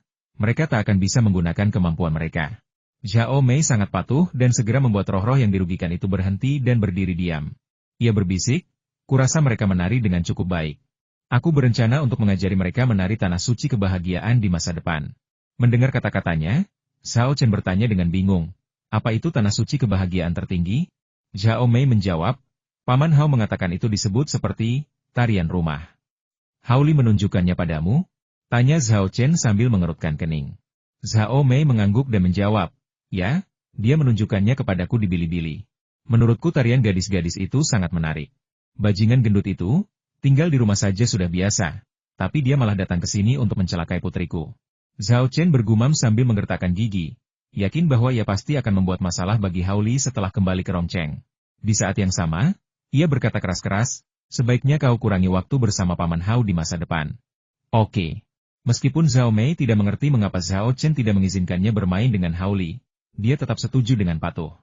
tak akan bisa menggunakan kemampuan mereka. Zhao Mei sangat patuh dan segera membuat roh-roh yang dirugikan itu berhenti dan berdiri diam. Ia berbisik, kurasa mereka menari dengan cukup baik. Aku berencana untuk mengajari mereka menari tanah suci kebahagiaan di masa depan. Mendengar kata-katanya, Zhao Chen bertanya dengan bingung. Apa itu tanah suci kebahagiaan tertinggi? Zhao Mei menjawab, Paman Hao mengatakan itu disebut seperti tarian rumah. Hauli menunjukkannya padamu? Tanya Zhao Chen sambil mengerutkan kening. Zhao Mei mengangguk dan menjawab, ya, dia menunjukkannya kepadaku di Bilibili. Menurutku tarian gadis-gadis itu sangat menarik. Bajingan gendut itu, tinggal di rumah saja sudah biasa, tapi dia malah datang ke sini untuk mencelakai putriku. Zhao Chen bergumam sambil menggertakkan gigi, yakin bahwa ia pasti akan membuat masalah bagi Hauli setelah kembali ke Rongcheng. Di saat yang sama, ia berkata keras-keras, sebaiknya kau kurangi waktu bersama Paman Hao di masa depan. Oke. Meskipun Zhao Mei tidak mengerti mengapa Zhao Chen tidak mengizinkannya bermain dengan Hauli, dia tetap setuju dengan patuh.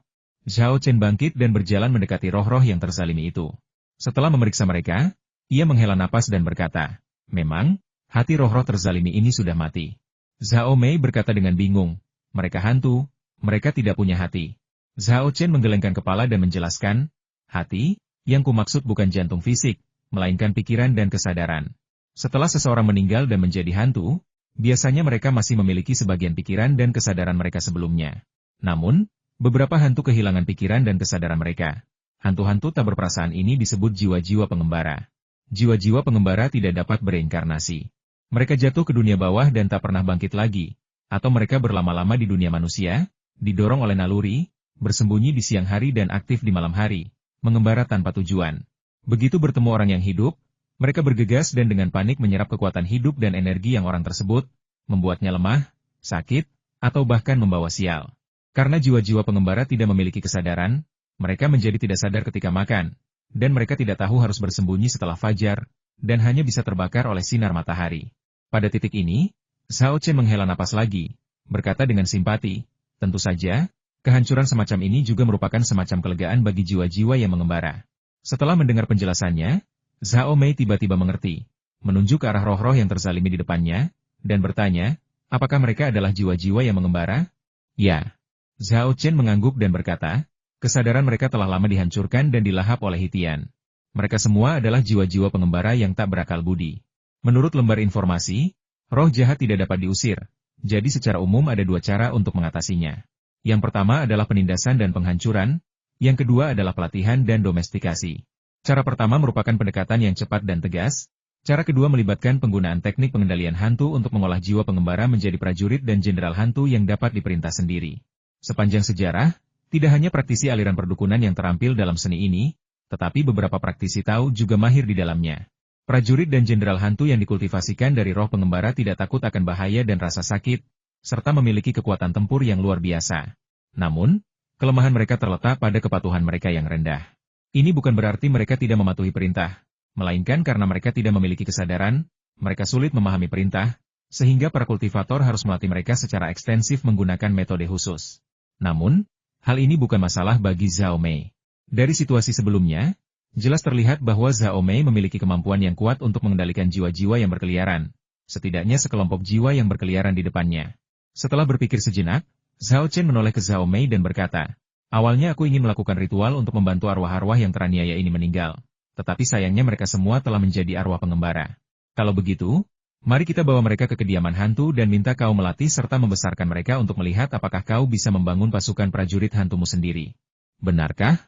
Zhao Chen bangkit dan berjalan mendekati roh-roh yang terzalimi itu. Setelah memeriksa mereka, ia menghela napas dan berkata, memang, hati roh-roh terzalimi ini sudah mati. Zhao Mei berkata dengan bingung, mereka hantu, mereka tidak punya hati. Zhao Chen menggelengkan kepala dan menjelaskan, hati, yang kumaksud bukan jantung fisik, melainkan pikiran dan kesadaran. Setelah seseorang meninggal dan menjadi hantu, biasanya mereka masih memiliki sebagian pikiran dan kesadaran mereka sebelumnya. Namun, beberapa hantu kehilangan pikiran dan kesadaran mereka. Hantu-hantu tak berperasaan ini disebut jiwa-jiwa pengembara. Jiwa-jiwa pengembara tidak dapat bereinkarnasi. Mereka jatuh ke dunia bawah dan tak pernah bangkit lagi. Atau mereka berlama-lama di dunia manusia, didorong oleh naluri, bersembunyi di siang hari dan aktif di malam hari, mengembara tanpa tujuan. Begitu bertemu orang yang hidup, mereka bergegas dan dengan panik menyerap kekuatan hidup dan energi yang orang tersebut, membuatnya lemah, sakit, atau bahkan membawa sial. Karena jiwa-jiwa pengembara tidak memiliki kesadaran, mereka menjadi tidak sadar ketika makan, dan mereka tidak tahu harus bersembunyi setelah fajar, dan hanya bisa terbakar oleh sinar matahari. Pada titik ini, Zhao Chen menghela napas lagi, berkata dengan simpati, tentu saja, kehancuran semacam ini juga merupakan semacam kelegaan bagi jiwa-jiwa yang mengembara. Setelah mendengar penjelasannya, Zhao Mei tiba-tiba mengerti, menunjuk ke arah roh-roh yang terzalimi di depannya, dan bertanya, apakah mereka adalah jiwa-jiwa yang mengembara? Ya. Zhao Chen mengangguk dan berkata, kesadaran mereka telah lama dihancurkan dan dilahap oleh Hitian. Mereka semua adalah jiwa-jiwa pengembara yang tak berakal budi. Menurut lembar informasi, roh jahat tidak dapat diusir, jadi secara umum ada dua cara untuk mengatasinya. Yang pertama adalah penindasan dan penghancuran, yang kedua adalah pelatihan dan domestikasi. Cara pertama merupakan pendekatan yang cepat dan tegas, cara kedua melibatkan penggunaan teknik pengendalian hantu untuk mengolah jiwa pengembara menjadi prajurit dan jenderal hantu yang dapat diperintah sendiri. Sepanjang sejarah, tidak hanya praktisi aliran perdukunan yang terampil dalam seni ini, tetapi beberapa praktisi Tao juga mahir di dalamnya. Prajurit dan jenderal hantu yang dikultivasikan dari roh pengembara tidak takut akan bahaya dan rasa sakit, serta memiliki kekuatan tempur yang luar biasa. Namun, kelemahan mereka terletak pada kepatuhan mereka yang rendah. Ini bukan berarti mereka tidak mematuhi perintah, melainkan karena mereka tidak memiliki kesadaran, mereka sulit memahami perintah, sehingga para kultivator harus melatih mereka secara ekstensif menggunakan metode khusus. Namun, hal ini bukan masalah bagi Zhao Mei. Dari situasi sebelumnya, jelas terlihat bahwa Zhao Mei memiliki kemampuan yang kuat untuk mengendalikan jiwa-jiwa yang berkeliaran, setidaknya sekelompok jiwa yang berkeliaran di depannya. Setelah berpikir sejenak, Zhao Chen menoleh ke Zhao Mei dan berkata, awalnya aku ingin melakukan ritual untuk membantu arwah-arwah yang teraniaya ini meninggal, tetapi sayangnya mereka semua telah menjadi arwah pengembara. Kalau begitu, mari kita bawa mereka ke kediaman hantu dan minta kau melatih serta membesarkan mereka untuk melihat apakah kau bisa membangun pasukan prajurit hantumu sendiri. Benarkah?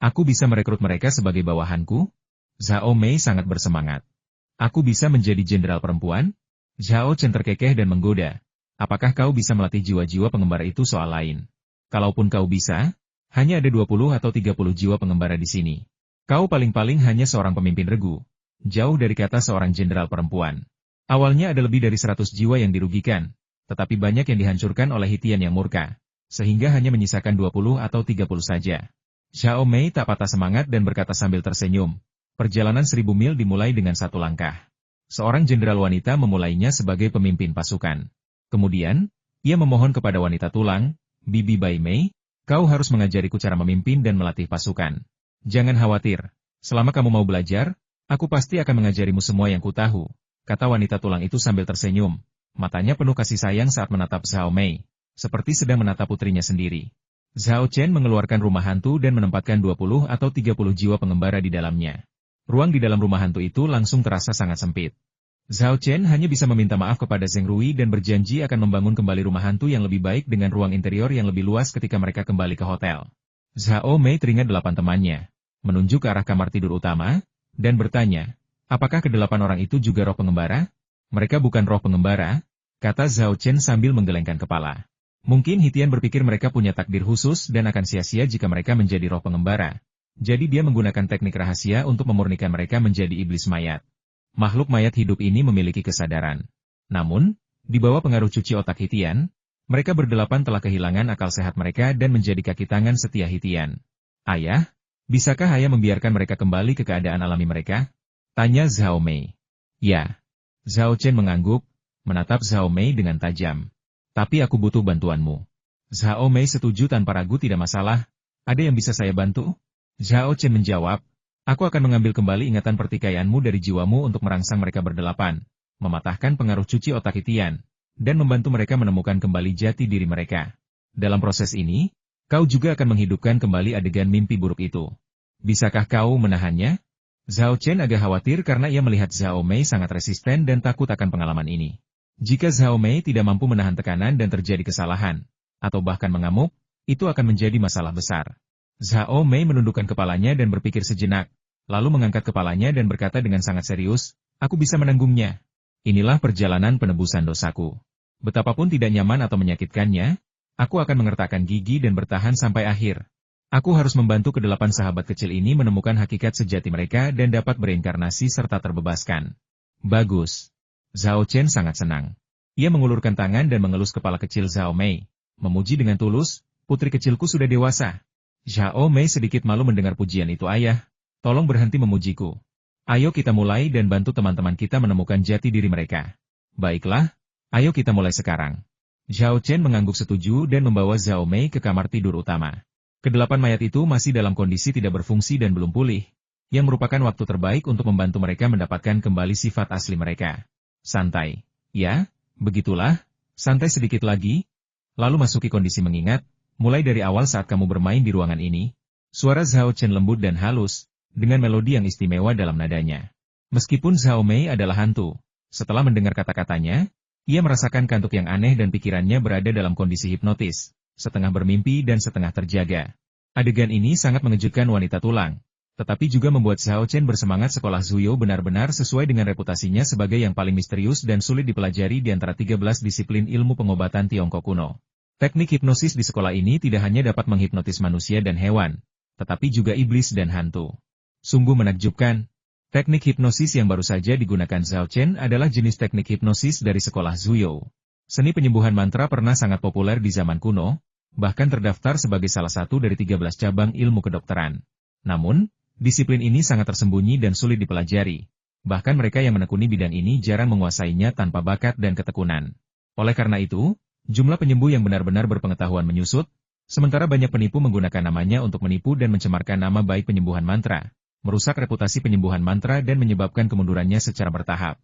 Aku bisa merekrut mereka sebagai bawahanku? Zhao Mei sangat bersemangat. Aku bisa menjadi jenderal perempuan? Zhao Chen terkekeh dan menggoda. Apakah kau bisa melatih jiwa-jiwa pengembara itu soal lain? Kalaupun kau bisa, hanya ada 20 atau 30 jiwa pengembara di sini. Kau paling-paling hanya seorang pemimpin regu. Jauh dari kata seorang jenderal perempuan. Awalnya ada lebih dari 100 jiwa yang dirugikan, tetapi banyak yang dihancurkan oleh Hitian yang murka, sehingga hanya menyisakan 20 atau 30 saja. Zhao Mei tak patah semangat dan berkata sambil tersenyum, perjalanan 1000 mil dimulai dengan satu langkah. Seorang jenderal wanita memulainya sebagai pemimpin pasukan. Kemudian, ia memohon kepada wanita tulang, Bibi Bai Mei, kau harus mengajariku cara memimpin dan melatih pasukan. Jangan khawatir, selama kamu mau belajar, aku pasti akan mengajarimu semua yang kutahu, kata wanita tulang itu sambil tersenyum, matanya penuh kasih sayang saat menatap Zhao Mei. seperti sedang menatap putrinya sendiri. Zhao Chen mengeluarkan rumah hantu dan menempatkan 20 atau 30 jiwa pengembara di dalamnya. Ruang di dalam rumah hantu itu langsung terasa sangat sempit. Zhao Chen hanya bisa meminta maaf kepada Zheng Rui dan berjanji akan membangun kembali rumah hantu yang lebih baik dengan ruang interior yang lebih luas ketika mereka kembali ke hotel. Zhao Mei teringat 8 temannya, menunjuk ke arah kamar tidur utama, dan bertanya, apakah ke-8 orang itu juga roh pengembara? Mereka bukan roh pengembara, kata Zhao Chen sambil menggelengkan kepala. Mungkin Hitian berpikir mereka punya takdir khusus dan akan sia-sia jika mereka menjadi roh pengembara. Jadi dia menggunakan teknik rahasia untuk memurnikan mereka menjadi iblis mayat. Makhluk mayat hidup ini memiliki kesadaran. Namun, di bawah pengaruh cuci otak Hitian, mereka berdelapan telah kehilangan akal sehat mereka dan menjadi kaki tangan setia Hitian. Ayah, bisakah ayah membiarkan mereka kembali ke keadaan alami mereka? Tanya Zhao Mei. Ya. Zhao Chen mengangguk, menatap Zhao Mei dengan tajam. Tapi aku butuh bantuanmu. Zhao Mei setuju tanpa ragu tidak masalah. Ada yang bisa saya bantu? Zhao Chen menjawab, aku akan mengambil kembali ingatan pertikaianmu dari jiwamu untuk merangsang mereka berdelapan, mematahkan pengaruh cuci otak Hitian, dan membantu mereka menemukan kembali jati diri mereka. Dalam proses ini, kau juga akan menghidupkan kembali adegan mimpi buruk itu. Bisakah kau menahannya? Zhao Chen agak khawatir karena ia melihat Zhao Mei sangat resisten dan takut akan pengalaman ini. Jika Zhao Mei tidak mampu menahan tekanan dan terjadi kesalahan, atau bahkan mengamuk, itu akan menjadi masalah besar. Zhao Mei menundukkan kepalanya dan berpikir sejenak, lalu mengangkat kepalanya dan berkata dengan sangat serius, aku bisa menanggungnya. Inilah perjalanan penebusan dosaku. Betapapun tidak nyaman atau menyakitkannya, aku akan mengertakkan gigi dan bertahan sampai akhir. Aku harus membantu ke-8 sahabat kecil ini menemukan hakikat sejati mereka dan dapat bereinkarnasi serta terbebaskan. Bagus. Zhao Chen sangat senang. Ia mengulurkan tangan dan mengelus kepala kecil Zhao Mei, memuji dengan tulus, putri kecilku sudah dewasa. Zhao Mei sedikit malu mendengar pujian itu ayah, tolong berhenti memujiku. Ayo kita mulai dan bantu teman-teman kita menemukan jati diri mereka. Baiklah, ayo kita mulai sekarang. Zhao Chen mengangguk setuju dan membawa Zhao Mei ke kamar tidur utama. Ke-8 mayat itu masih dalam kondisi tidak berfungsi dan belum pulih, yang merupakan waktu terbaik untuk membantu mereka mendapatkan kembali sifat asli mereka. Santai. Ya, begitulah, santai sedikit lagi, lalu masuki kondisi mengingat, mulai dari awal saat kamu bermain di ruangan ini. Suara Zhao Chen lembut dan halus, dengan melodi yang istimewa dalam nadanya. Meskipun Zhao Mei adalah hantu, setelah mendengar kata-katanya, ia merasakan kantuk yang aneh dan pikirannya berada dalam kondisi hipnotis, setengah bermimpi dan setengah terjaga. Adegan ini sangat mengejutkan wanita tulang. Tetapi juga membuat Zhao Chen bersemangat sekolah Zuyo benar-benar sesuai dengan reputasinya sebagai yang paling misterius dan sulit dipelajari di antara 13 disiplin ilmu pengobatan Tiongkok kuno. Teknik hipnosis di sekolah ini tidak hanya dapat menghipnotis manusia dan hewan, tetapi juga iblis dan hantu. Sungguh menakjubkan. Teknik hipnosis yang baru saja digunakan Zhao Chen adalah jenis teknik hipnosis dari sekolah Zuyo. Seni penyembuhan mantra pernah sangat populer di zaman kuno, bahkan terdaftar sebagai salah satu dari 13 cabang ilmu kedokteran. Namun, disiplin ini sangat tersembunyi dan sulit dipelajari. Bahkan mereka yang menekuni bidang ini jarang menguasainya tanpa bakat dan ketekunan. Oleh karena itu, jumlah penyembuh yang benar-benar berpengetahuan menyusut, sementara banyak penipu menggunakan namanya untuk menipu dan mencemarkan nama baik penyembuhan mantra, merusak reputasi penyembuhan mantra dan menyebabkan kemundurannya secara bertahap.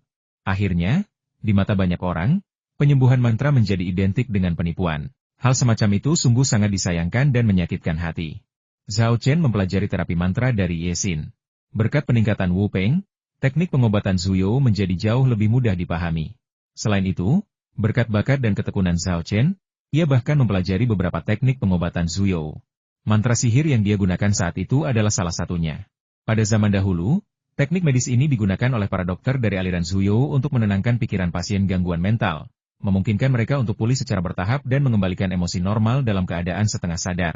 Akhirnya, di mata banyak orang, penyembuhan mantra menjadi identik dengan penipuan. Hal semacam itu sungguh sangat disayangkan dan menyakitkan hati. Zhao Chen mempelajari terapi mantra dari Ye Xin. Berkat peningkatan Wu Peng, teknik pengobatan Zuyo menjadi jauh lebih mudah dipahami. Selain itu, berkat bakat dan ketekunan Zhao Chen, ia bahkan mempelajari beberapa teknik pengobatan Zuyo. Mantra sihir yang dia gunakan saat itu adalah salah satunya. Pada zaman dahulu, teknik medis ini digunakan oleh para dokter dari aliran Zuyo untuk menenangkan pikiran pasien gangguan mental, memungkinkan mereka untuk pulih secara bertahap dan mengembalikan emosi normal dalam keadaan setengah sadar.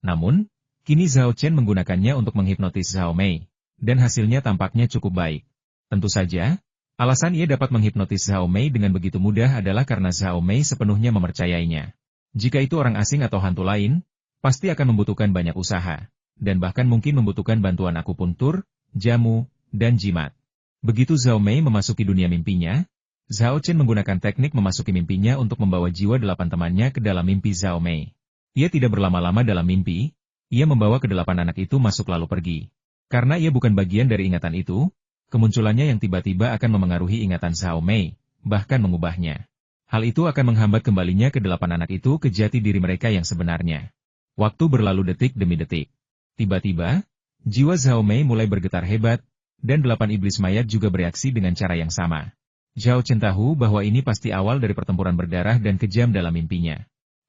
Namun, kini Zhao Chen menggunakannya untuk menghipnotis Zhao Mei, dan hasilnya tampaknya cukup baik. Tentu saja, alasan ia dapat menghipnotis Zhao Mei dengan begitu mudah adalah karena Zhao Mei sepenuhnya mempercayainya. Jika itu orang asing atau hantu lain, pasti akan membutuhkan banyak usaha, dan bahkan mungkin membutuhkan bantuan akupuntur, jamu, dan jimat. Begitu Zhao Mei memasuki dunia mimpinya, Zhao Chen menggunakan teknik memasuki mimpinya untuk membawa jiwa 8 temannya ke dalam mimpi Zhao Mei. Ia tidak berlama-lama dalam mimpi. Ia membawa ke-8 anak itu masuk lalu pergi. Karena ia bukan bagian dari ingatan itu, kemunculannya yang tiba-tiba akan memengaruhi ingatan Zhao Mei, bahkan mengubahnya. Hal itu akan menghambat kembalinya ke-8 anak itu ke jati diri mereka yang sebenarnya. Waktu berlalu detik demi detik. Tiba-tiba, jiwa Zhao Mei mulai bergetar hebat, dan 8 iblis mayat juga bereaksi dengan cara yang sama. Zhao Chen tahu bahwa ini pasti awal dari pertempuran berdarah dan kejam dalam mimpinya.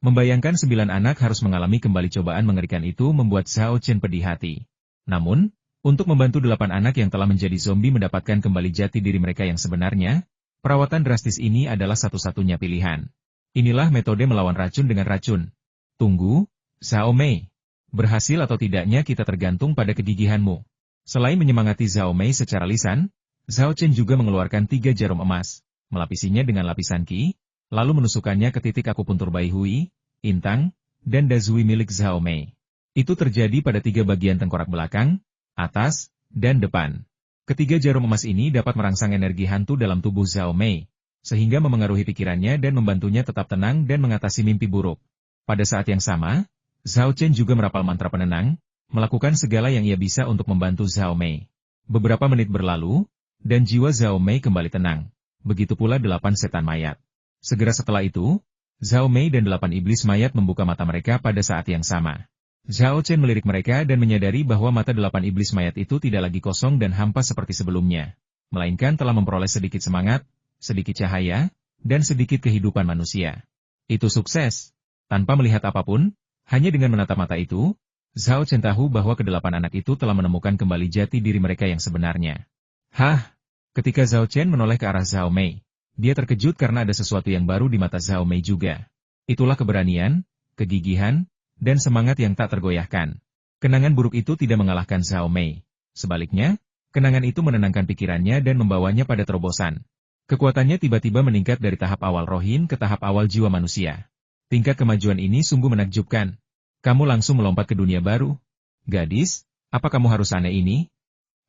Membayangkan 9 anak harus mengalami kembali cobaan mengerikan itu membuat Zhao Chen pedih hati. Namun, untuk membantu 8 anak yang telah menjadi zombie mendapatkan kembali jati diri mereka yang sebenarnya, perawatan drastis ini adalah satu-satunya pilihan. Inilah metode melawan racun dengan racun. Tunggu, Zhao Mei. Berhasil atau tidaknya kita tergantung pada kegigihanmu. Selain menyemangati Zhao Mei secara lisan, Zhao Chen juga mengeluarkan 3 jarum emas, melapisinya dengan lapisan qi, lalu menusukkannya ke titik akupuntur Bai Hui, Intang, dan Dazui milik Zhao Mei. Itu terjadi pada 3 bagian tengkorak belakang, atas, dan depan. Ketiga jarum emas ini dapat merangsang energi hantu dalam tubuh Zhao Mei, sehingga memengaruhi pikirannya dan membantunya tetap tenang dan mengatasi mimpi buruk. Pada saat yang sama, Zhao Chen juga merapal mantra penenang, melakukan segala yang ia bisa untuk membantu Zhao Mei. Beberapa menit berlalu, dan jiwa Zhao Mei kembali tenang. Begitu pula 8 setan mayat. Segera setelah itu, Zhao Mei dan 8 iblis mayat membuka mata mereka pada saat yang sama. Zhao Chen melirik mereka dan menyadari bahwa mata 8 iblis mayat itu tidak lagi kosong dan hampa seperti sebelumnya, melainkan telah memperoleh sedikit semangat, sedikit cahaya, dan sedikit kehidupan manusia. Itu sukses. Tanpa melihat apapun, hanya dengan menatap mata itu, Zhao Chen tahu bahwa ke-8 anak itu telah menemukan kembali jati diri mereka yang sebenarnya. Hah! Ketika Zhao Chen menoleh ke arah Zhao Mei, dia terkejut karena ada sesuatu yang baru di mata Zhao Mei juga. Itulah keberanian, kegigihan, dan semangat yang tak tergoyahkan. Kenangan buruk itu tidak mengalahkan Zhao Mei. Sebaliknya, kenangan itu menenangkan pikirannya dan membawanya pada terobosan. Kekuatannya tiba-tiba meningkat dari tahap awal rohin ke tahap awal jiwa manusia. Tingkat kemajuan ini sungguh menakjubkan. Kamu langsung melompat ke dunia baru. Gadis, apa kamu harus aneh ini?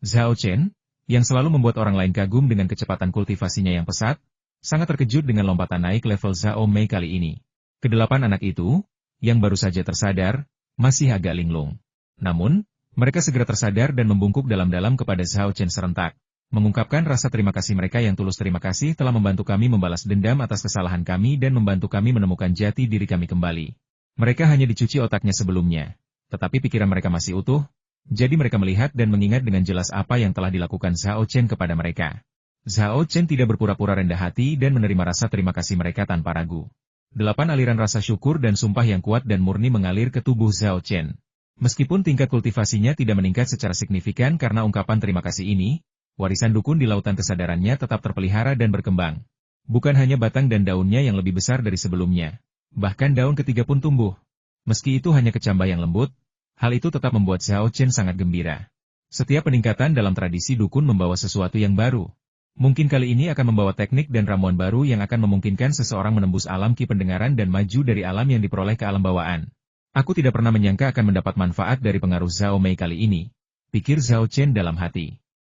Zhao Chen, yang selalu membuat orang lain kagum dengan kecepatan kultivasinya yang pesat, sangat terkejut dengan lompatan naik level Zhao Mei kali ini. Ke-8 anak itu, yang baru saja tersadar, masih agak linglung. Namun, mereka segera tersadar dan membungkuk dalam-dalam kepada Zhao Chen serentak, mengungkapkan rasa terima kasih mereka yang tulus. Terima kasih telah membantu kami membalas dendam atas kesalahan kami dan membantu kami menemukan jati diri kami kembali. Mereka hanya dicuci otaknya sebelumnya, tetapi pikiran mereka masih utuh, jadi mereka melihat dan mengingat dengan jelas apa yang telah dilakukan Zhao Chen kepada mereka. Zhao Chen tidak berpura-pura rendah hati dan menerima rasa terima kasih mereka tanpa ragu. 8 aliran rasa syukur dan sumpah yang kuat dan murni mengalir ke tubuh Zhao Chen. Meskipun tingkat kultivasinya tidak meningkat secara signifikan karena ungkapan terima kasih ini, warisan dukun di lautan kesadarannya tetap terpelihara dan berkembang. Bukan hanya batang dan daunnya yang lebih besar dari sebelumnya. Bahkan daun ketiga pun tumbuh. Meski itu hanya kecambah yang lembut, hal itu tetap membuat Zhao Chen sangat gembira. Setiap peningkatan dalam tradisi dukun membawa sesuatu yang baru. Mungkin kali ini akan membawa teknik dan ramuan baru yang akan memungkinkan seseorang menembus alam ki pendengaran dan maju dari alam yang diperoleh ke alam bawaan. Aku tidak pernah menyangka akan mendapat manfaat dari pengaruh Zhao Mei kali ini, pikir Zhao Chen dalam hati.